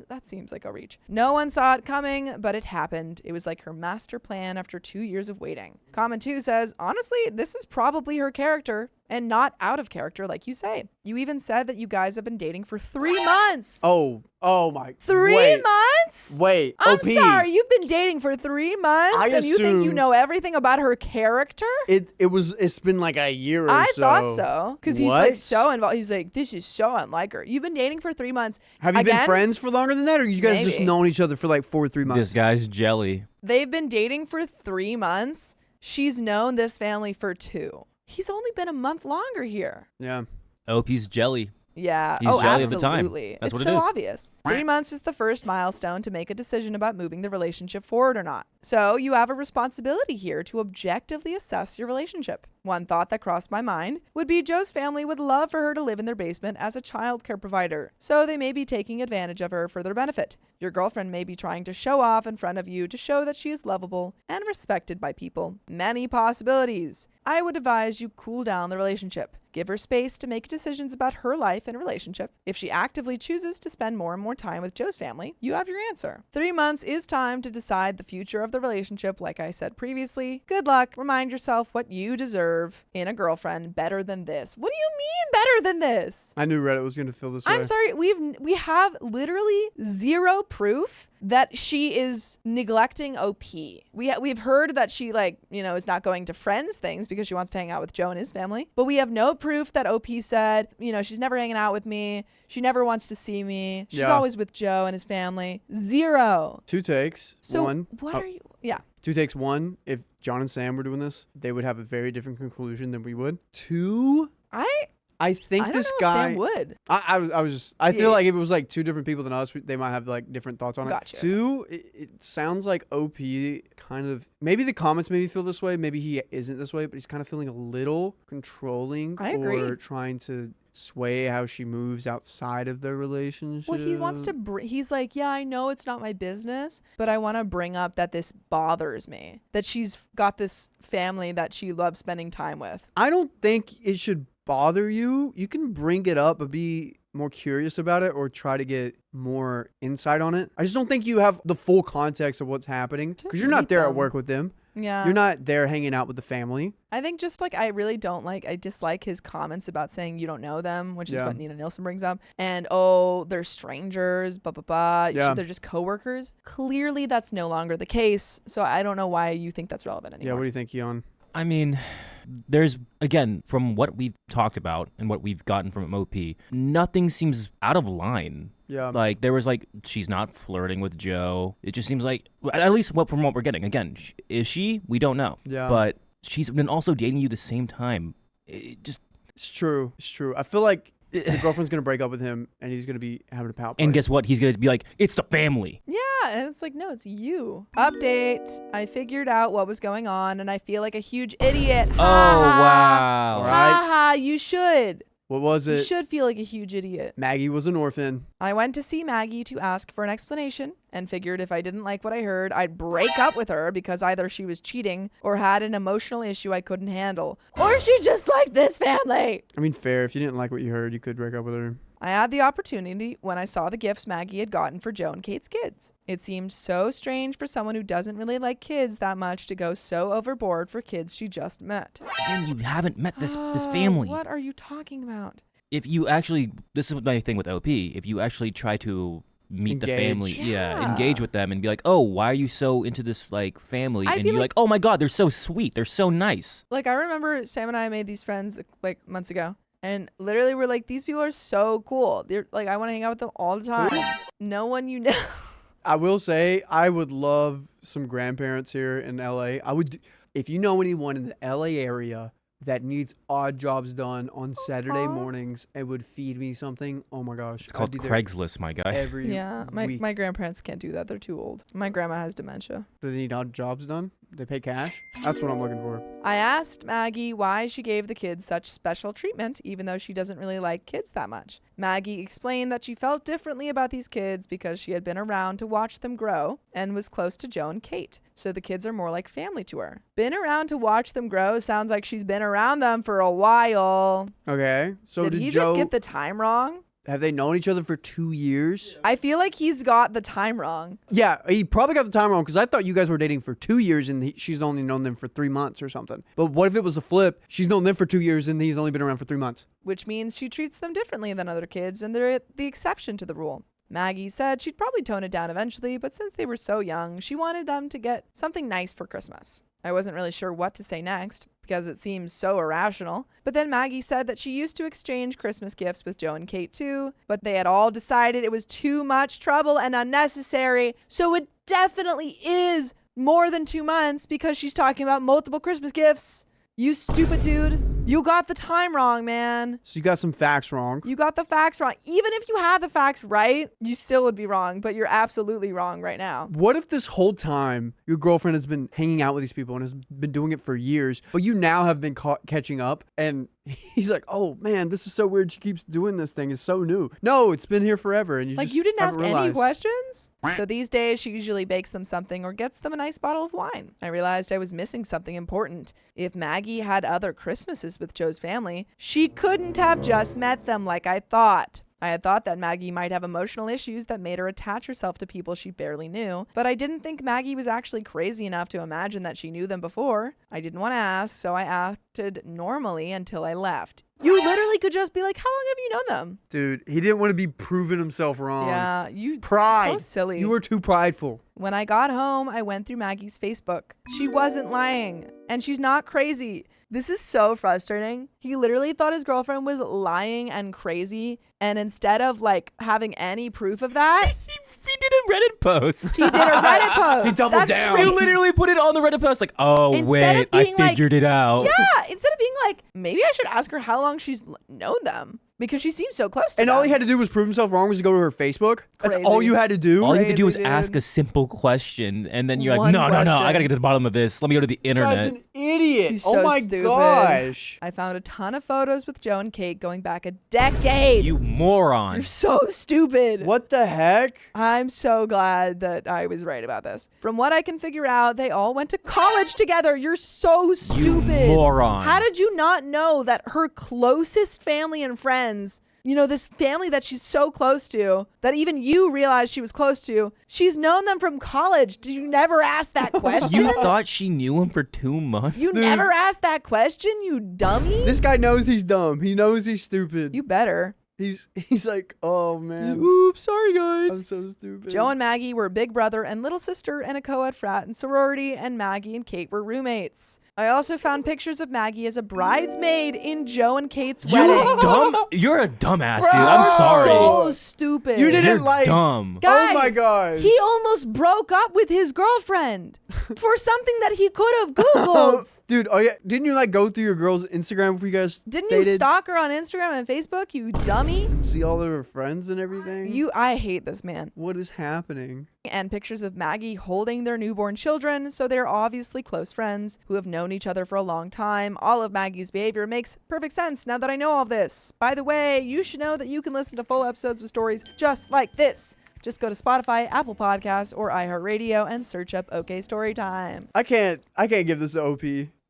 S1: That seems like a reach. No one saw it coming, but it happened. It was like her master plan after 2 years of waiting. Comment 2 says, honestly, this is probably her character and not out of character like you say. You even said that you guys have been dating for 3 months.
S2: Oh my.
S1: 3 months?
S2: Wait.
S1: I'm
S2: OP.
S1: sorry, you've been dating for 3 months
S2: I
S1: and you think you
S2: assumed-
S1: know everything about her character?
S2: It's been like a year or
S1: I
S2: so.
S1: thought so. Because he's like
S2: What?
S1: so involved. He's like, this is so unlike her. You've been dating for 3 months.
S2: Have you been
S1: Again?
S2: friends for longer than that, or you guys just
S1: Maybe.
S2: known each other for like 4 or 3 months?
S3: This guy's jelly.
S1: They've been dating for 3 months. She's known this family for 2. He's only been a month longer here.
S2: Yeah.
S3: OP's jelly.
S1: Yeah.
S3: He's
S1: oh,
S3: jelly of the
S1: absolutely.
S3: time. That's
S1: it's
S3: what it
S1: so
S3: is.
S1: obvious. 3 months is the first milestone to make a decision about moving the relationship forward or not. So you have a responsibility here to objectively assess your relationship. One thought that crossed my mind would be Joe's family would love for her to live in their basement as a childcare provider, so they may be taking advantage of her for their benefit. Your girlfriend may be trying to show off in front of you to show that she is lovable and respected by people. Many possibilities. I would advise you cool down the relationship. Give her space to make decisions about her life and relationship. If she actively chooses to spend more and more time with Joe's family, you have your answer. 3 months is time to decide the future of the relationship, like I said previously. Good luck. Remind yourself what you deserve in a girlfriend better than this. What do you mean better than this?
S2: I knew Reddit was going to feel this way.
S1: I'm sorry, we have literally zero proof that she is neglecting OP. We've heard that she is not going to friends things because she wants to hang out with Joe and his family, but we have no proof that OP said, she's never hanging out with me. She never wants to see me. She's
S2: Yeah.
S1: always with Joe and his family. Zero.
S2: 2 takes.
S1: So
S2: One.
S1: what are you? Yeah.
S2: 2 takes. 1, if John and Sam were doing this, they would have a very different conclusion than we would. 2, I think
S1: I don't
S2: this
S1: know if
S2: guy.
S1: Sam would.
S2: I feel like if it was like 2 different people than us, they might have like different thoughts on it.
S1: Gotcha.
S2: 2, it sounds like OP kind of, maybe the comments made me feel this way. Maybe he isn't this way, but he's kind of feeling a little controlling
S1: I agree.
S2: or trying to sway how she moves outside of their relationship.
S1: Well, he wants to he's like, yeah, I know it's not my business, but I want to bring up that this bothers me, that she's got this family that she loves spending time with.
S2: I don't think it should bother you. You can bring it up but be more curious about it or try to get more insight on it. I just don't think you have the full context of what's happening because you're not
S1: meet
S2: there at
S1: them.
S2: work with them.
S1: Yeah.
S2: You're not there hanging out with the family.
S1: I think just like I dislike his comments about saying you don't know them, which is what Nina Nilsson brings up. And they're strangers, blah, blah, blah.
S2: Yeah.
S1: They're just coworkers. Clearly that's no longer the case. So I don't know why you think that's relevant anymore.
S2: Yeah, what do you think, Keon?
S3: I mean, there's, again, from what we've talked about and what we've gotten from OP, nothing seems out of line.
S2: Yeah.
S3: Like, there was like, she's not flirting with Joe. It just seems like, at least from what we're getting. Again, is she? We don't know.
S2: Yeah.
S3: But she's been also dating you the same time. It's
S2: true. It's true. I feel like the girlfriend's going to break up with him and he's going to be having a pout party.
S3: And guess what? He's going to be like, it's the family.
S1: Yeah, and it's like, no, it's you. Update. I figured out what was going on and I feel like a huge idiot.
S3: Oh, wow.
S2: All
S1: Ha
S2: right.
S1: ha, you should.
S2: What was
S1: You
S2: it?
S1: should feel like a huge idiot.
S2: Maggie was an orphan.
S1: I went to see Maggie to ask for an explanation and figured if I didn't like what I heard, I'd break up with her because either she was cheating or had an emotional issue I couldn't handle. Or she just liked this family.
S2: I mean, fair. If you didn't like what you heard, you could break up with her.
S1: I had the opportunity when I saw the gifts Maggie had gotten for Joe and Kate's kids. It seemed so strange for someone who doesn't really like kids that much to go so overboard for kids she just met.
S3: Again, you haven't met this family.
S1: What are you talking about?
S3: If you actually, this is my thing with OP, if you actually try to meet the family,
S1: Yeah.
S3: engage with them and be like, oh, why are you so into this like family?
S1: I'd
S3: And
S1: be
S3: you're like, oh my God, they're so sweet. They're so nice.
S1: Like, I remember Sam and I made these friends like months ago. And literally we're like, these people are so cool. They're like, I want to hang out with them all the time. No one you know.
S2: I will say, I would love some grandparents here in LA. If you know anyone in the LA area that needs odd jobs done on Saturday mornings and would feed me something, oh my gosh.
S3: It's called Craigslist, my guy.
S2: Every
S1: Yeah,
S2: week.
S1: my grandparents can't do that. They're too old. My grandma has dementia.
S2: Do they need odd jobs done? They pay cash? That's what I'm looking for.
S1: I asked Maggie why she gave the kids such special treatment, even though she doesn't really like kids that much. Maggie explained that she felt differently about these kids because she had been around to watch them grow and was close to Joe and Kate, so the kids are more like family to her. Been around to watch them grow sounds like she's been around them for a while.
S2: Okay. So
S1: Did he
S2: Joe,
S1: just get the time wrong?
S2: have they known each other for 2 years?
S1: I feel like he's got the time wrong.
S2: Yeah, he probably got the time wrong because I thought you guys were dating for 2 years and she's only known them for 3 months or something. But what if it was a flip? She's known them for 2 years and he's only been around for 3 months.
S1: Which means she treats them differently than other kids, and they're the exception to the rule. Maggie said she'd probably tone it down eventually, but since they were so young, she wanted them to get something nice for Christmas. I wasn't really sure what to say next, because it seems so irrational. But then Maggie said that she used to exchange Christmas gifts with Joe and Kate too, but they had all decided it was too much trouble and unnecessary, so it definitely is more than 2 months because she's talking about multiple Christmas gifts. You stupid dude. You got the time wrong, man.
S2: So you got some facts wrong.
S1: You got the facts wrong. Even if you had the facts right, you still would be wrong, but you're absolutely wrong right now.
S2: What if this whole time your girlfriend has been hanging out with these people and has been doing it for years, but you now have been catching up and he's like, oh man, this is so weird. She keeps doing this thing. It's so new. No, it's been here forever. And you
S1: Like,
S2: just
S1: you didn't ask
S2: haven't
S1: any
S2: realized.
S1: questions? So these days, she usually bakes them something or gets them a nice bottle of wine. I realized I was missing something important. If Maggie had other Christmases with Joe's family, she couldn't have just met them like I thought. I had thought that Maggie might have emotional issues that made her attach herself to people she barely knew, but I didn't think Maggie was actually crazy enough to imagine that she knew them before. I didn't want to ask, so I acted normally until I left. You literally could just be like, how long have you known them?
S2: Dude, he didn't want to be proving himself wrong.
S1: Yeah, you
S2: Pride.
S1: so silly.
S2: You were too prideful.
S1: When I got home, I went through Maggie's Facebook. She wasn't lying, and she's not crazy. This is so frustrating. He literally thought his girlfriend was lying and crazy, and instead of like having any proof of that,
S3: He did a Reddit post.
S1: he did a Reddit post.
S2: He doubled
S1: That's
S2: down.
S1: crazy.
S3: You literally put it on the Reddit post like, oh,
S1: Instead
S3: wait,
S1: of
S3: I
S1: being like-
S3: figured it out.
S1: Yeah, instead of being like, maybe I should ask her how long she's known them, because she seems so close to
S2: And
S1: them.
S2: all he had to do was prove himself wrong was to go to her Facebook. That's
S1: Crazy.
S2: all you had to do.
S3: All you had to do was
S1: Crazy,
S3: ask
S1: dude.
S3: a simple question, and then you're like,
S1: One
S3: no, I
S1: question.
S3: gotta get to the bottom of this. Let me go to the
S2: Guy's
S3: internet.
S2: an idiot.
S1: He's
S2: Oh
S1: so
S2: my
S1: stupid.
S2: gosh.
S1: I found a ton of photos with Joe and Kate going back a decade.
S3: You moron.
S1: You're so stupid.
S2: What the heck?
S1: I'm so glad that I was right about this. From what I can figure out, they all went to college together. You're so stupid.
S3: moron.
S1: How did you not know that her closest family and friends this family that she's so close to, that even you realize she was close to, she's known them from college. Did you never ask that question?
S3: You thought she knew him for 2 months?
S1: You never asked that question, you dummy?
S2: This guy knows he's dumb. He knows he's stupid.
S1: You better.
S2: He's like, oh man,
S1: Oops, sorry guys.
S2: I'm so stupid.
S1: Joe and Maggie were big brother and little sister in a co-ed frat and sorority, and Maggie and Kate were roommates. I also found pictures of Maggie as a bridesmaid in Joe and Kate's wedding.
S3: You're a dumbass,
S1: Bro,
S3: dude. I'm sorry.
S1: So stupid.
S2: You didn't
S3: You're dumb.
S1: Guys,
S2: oh my gosh.
S1: He almost broke up with his girlfriend for something that he could have Googled.
S2: Dude, oh yeah, didn't you like go through your girl's Instagram before you guys
S1: Didn't
S2: dated?
S1: you stalk her on Instagram and Facebook, you dummy?
S2: See all of her friends and everything?
S1: I hate this man.
S2: What is happening?
S1: And pictures of Maggie holding their newborn children, so they're obviously close friends who have known each other for a long time. All of Maggie's behavior makes perfect sense now that I know all this. By the way, you should know that you can listen to full episodes with stories just like this. Just go to Spotify, Apple Podcasts, or iHeartRadio and search up OK Storytime.
S2: I can't give this to OP.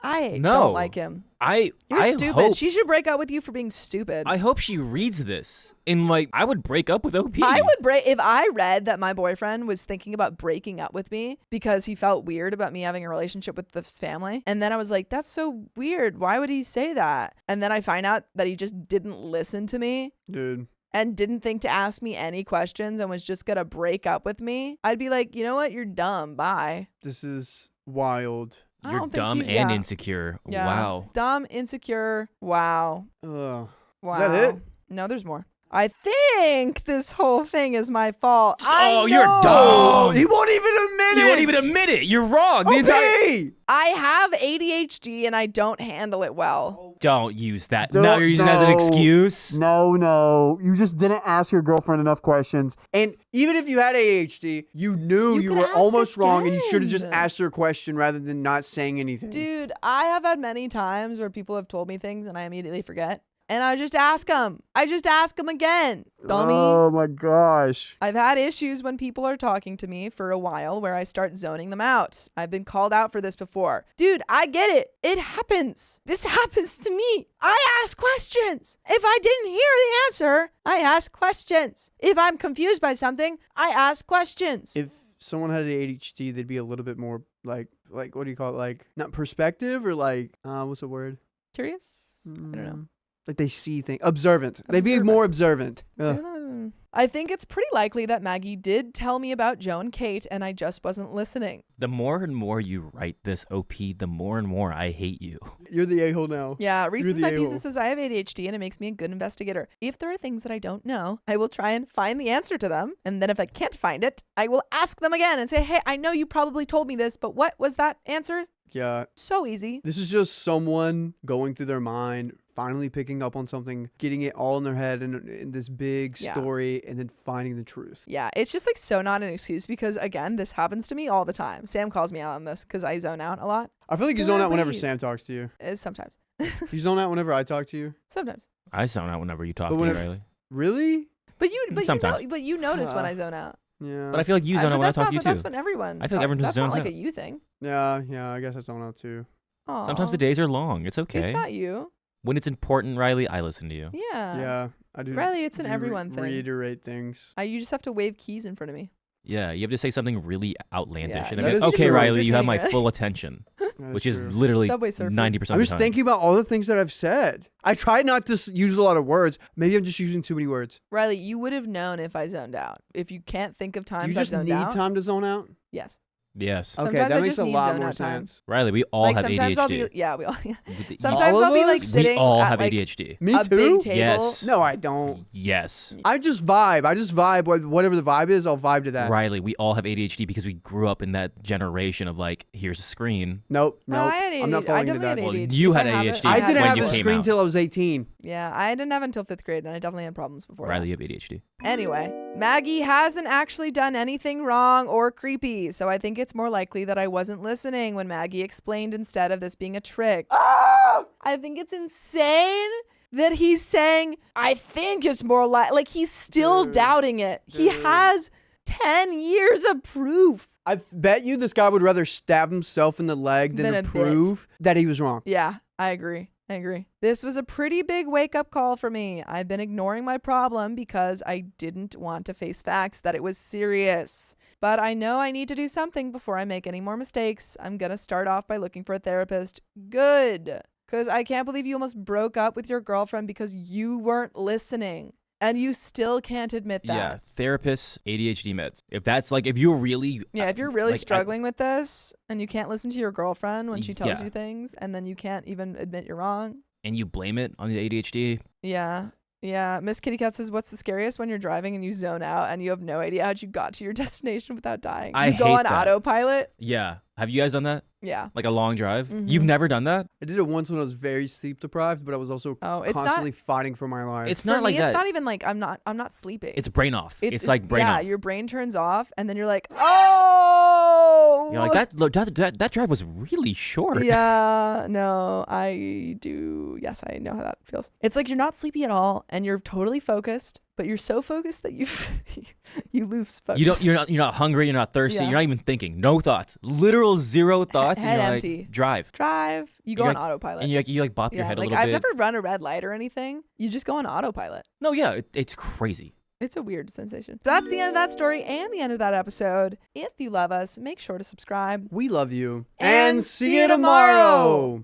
S1: I
S3: No.
S1: don't like him. You're stupid.
S3: Hope,
S1: She should break up with you for being stupid.
S3: I hope she reads this. And I would break up with OP.
S1: I would break if I read that my boyfriend was thinking about breaking up with me because he felt weird about me having a relationship with this family. And then I was like, that's so weird. Why would he say that? And then I find out that he just didn't listen to me.
S2: Dude.
S1: And didn't think to ask me any questions and was just going to break up with me. I'd be like, you know what? You're dumb. Bye.
S2: This is wild.
S1: I
S3: You're
S1: don't think
S3: dumb
S1: you-
S3: and
S1: yeah.
S3: insecure.
S1: Yeah.
S3: Wow.
S1: Dumb, insecure. Wow.
S2: Ugh.
S1: Wow.
S2: Is that it?
S1: No, there's more. I think this whole thing is my fault.
S3: Oh, you're
S1: know.
S3: dumb.
S2: He won't even admit it.
S3: You won't even admit it. You're wrong. The entire.
S1: I have ADHD and I don't handle it well.
S3: Don't use that. Now you're using it as an excuse.
S2: No. You just didn't ask your girlfriend enough questions. And even if you had ADHD, you knew
S1: You
S2: you
S1: could
S2: were
S1: ask
S2: almost wrong and you should have just
S1: again.
S2: asked her a question rather than not saying anything.
S1: Dude, I have had many times where people have told me things and I immediately forget. And I just ask them. I just ask them again. Dummy.
S2: Oh my gosh.
S1: I've had issues when people are talking to me for a while where I start zoning them out. I've been called out for this before. Dude, I get it. It happens. This happens to me. I ask questions. If I didn't hear the answer, I ask questions. If I'm confused by something, I ask questions.
S2: If someone had ADHD, they'd be a little bit more like what do you call it? Like not perspective or what's the word?
S1: Curious? I don't know.
S2: Like they see things. Observant. They'd be more observant. Ugh.
S1: I think it's pretty likely that Maggie did tell me about Joe and Kate and I just wasn't listening.
S3: The more and more you write this, OP, the more and more I hate you.
S2: You're the a-hole now.
S1: Yeah, Reese's
S2: the
S1: My
S2: a-hole.
S1: Pieces says I have ADHD and it makes me a good investigator. If there are things that I don't know, I will try and find the answer to them. And then if I can't find it, I will ask them again and say, hey, I know you probably told me this, but what was that answer?
S2: Yeah.
S1: So easy.
S2: This is just someone going through their mind, finally picking up on something, getting it all in their head in this big story, and then finding the truth.
S1: Yeah, it's just so not an excuse because, again, this happens to me all the time. Sam calls me out on this because I zone out a lot.
S2: I feel like you zone out whenever
S1: Please.
S2: Sam talks to you.
S1: Sometimes.
S2: You zone out whenever I talk to you.
S1: Sometimes.
S3: I sound out whenever you talk to me,
S2: whenever-
S3: Riley.
S2: Really?
S3: Sometimes.
S1: But you notice when I zone out.
S2: Yeah.
S3: But I feel like you zone out when I talk to you,
S1: That's
S3: too.
S1: when everyone.
S3: I feel like everyone just
S1: That's not
S3: zones
S1: like
S3: out.
S1: a you thing.
S2: Yeah, I guess I zone out too.
S1: Aw.
S3: Sometimes the days are long. It's okay.
S1: It's not you.
S3: When it's important, Riley, I listen to you.
S1: Yeah.
S2: Yeah, I do.
S1: Riley, it's an
S2: do
S1: everyone thing.
S2: Reiterate things.
S1: You just have to wave keys in front of me.
S3: Yeah, you have to say something really outlandish.
S1: Yeah,
S3: And
S2: that
S3: then
S2: is
S3: be, okay,
S2: true.
S3: Riley, you have my
S1: Entertaining,
S3: full attention,
S2: That's
S3: which is
S2: true.
S3: literally
S1: Subway Surfer.
S3: 90%
S2: I'm
S3: of the
S2: just
S3: time.
S2: thinking about all the things that I've said. I try not to use a lot of words. Maybe I'm just using too many words.
S1: Riley, you would have known if I zoned out. If you can't think of
S2: Do you
S1: times I
S2: just
S1: zoned
S2: need
S1: out.
S2: time to zone out?
S1: Yes.
S3: Yes.
S2: Okay,
S1: Sometimes
S2: that
S1: I
S2: makes
S1: just
S2: a
S1: need
S2: lot
S1: zone
S2: more
S1: out time.
S2: sense.
S3: Riley, we all have
S1: sometimes
S3: ADHD.
S1: I'll be yeah, we all
S3: We-
S1: sometimes
S2: All
S1: I'll be
S2: of
S1: like
S2: us?
S1: sitting
S3: we all
S1: at
S3: have
S1: like
S3: ADHD.
S2: Me
S1: a
S2: too?
S1: big table.
S3: Yes.
S2: No, I don't.
S3: Yes.
S2: I just vibe. Whatever the vibe is, I'll vibe to that.
S3: Riley, we all have ADHD because we grew up in that generation of here's a screen.
S2: Nope.
S1: No, I had
S2: I'm not
S1: ADHD. I
S2: falling into that.
S1: definitely had
S3: Well, you
S1: If
S3: had
S1: I have it,
S3: ADHD
S2: I
S1: had
S2: didn't
S3: when
S2: have
S3: you
S2: a
S3: came
S2: screen
S3: out.
S2: till I was 18.
S1: Yeah, I didn't have until 5th grade, and I definitely had problems before.
S3: Riley,
S1: that.
S3: you have ADHD.
S1: Anyway, Maggie hasn't actually done anything wrong or creepy, so I think it's more likely that I wasn't listening when Maggie explained instead of this being a trick. I think it's insane that he's saying, I think it's more like he's still doubting it. He has 10 years of proof.
S2: I bet you this guy would rather stab himself in the leg than
S1: Than
S2: to
S1: a bit.
S2: prove that he was wrong.
S1: Yeah, I agree. I agree. This was a pretty big wake-up call for me. I've been ignoring my problem because I didn't want to face facts that it was serious. But I know I need to do something before I make any more mistakes. I'm going to start off by looking for a therapist. Good. Because I can't believe you almost broke up with your girlfriend because you weren't listening. And you still can't admit that.
S3: Yeah, therapists, ADHD meds. If you're really...
S1: Yeah, if you're really
S3: like,
S1: struggling with this and you can't listen to your girlfriend when she tells you things and then you can't even admit you're wrong.
S3: And you blame it on the ADHD.
S1: Yeah. Yeah. Miss Kitty Cat says, what's the scariest when you're driving and you zone out and you have no idea how you got to your destination without dying?
S3: I
S1: You go
S3: hate
S1: on
S3: that.
S1: autopilot?
S3: Yeah. Have you guys done that?
S1: Yeah.
S3: Like a long drive?
S1: Mhm.
S3: You've never done that?
S2: I did it once when I was very sleep deprived, but I was also
S1: It's
S2: constantly fighting for my life.
S3: It's
S1: For
S3: not like
S1: me,
S3: that.
S1: it's not even like I'm not sleeping.
S3: It's brain off. It's like brain
S1: yeah,
S3: off.
S1: your brain turns off and then you're like, oh!
S3: You're like, that drive was really short.
S1: Yeah, no, I do. Yes, I know how that feels. It's like you're not sleepy at all and you're totally focused, but you're so focused that you you lose focus.
S3: You're not hungry, you're not thirsty,
S1: Yeah.
S3: you're not even thinking. No thoughts. Literal zero thoughts.
S1: Head
S3: and you're
S1: empty.
S3: like, drive.
S1: Drive. You go
S3: You're
S1: on autopilot.
S3: And you bop your head a
S1: like
S3: little
S1: I've
S3: bit.
S1: never run a red light or anything. You just go on autopilot.
S3: No, yeah, it's crazy.
S1: It's a weird sensation. So that's the end of that story and the end of that episode. If you love us, make sure to subscribe.
S2: We love you.
S1: And see you tomorrow.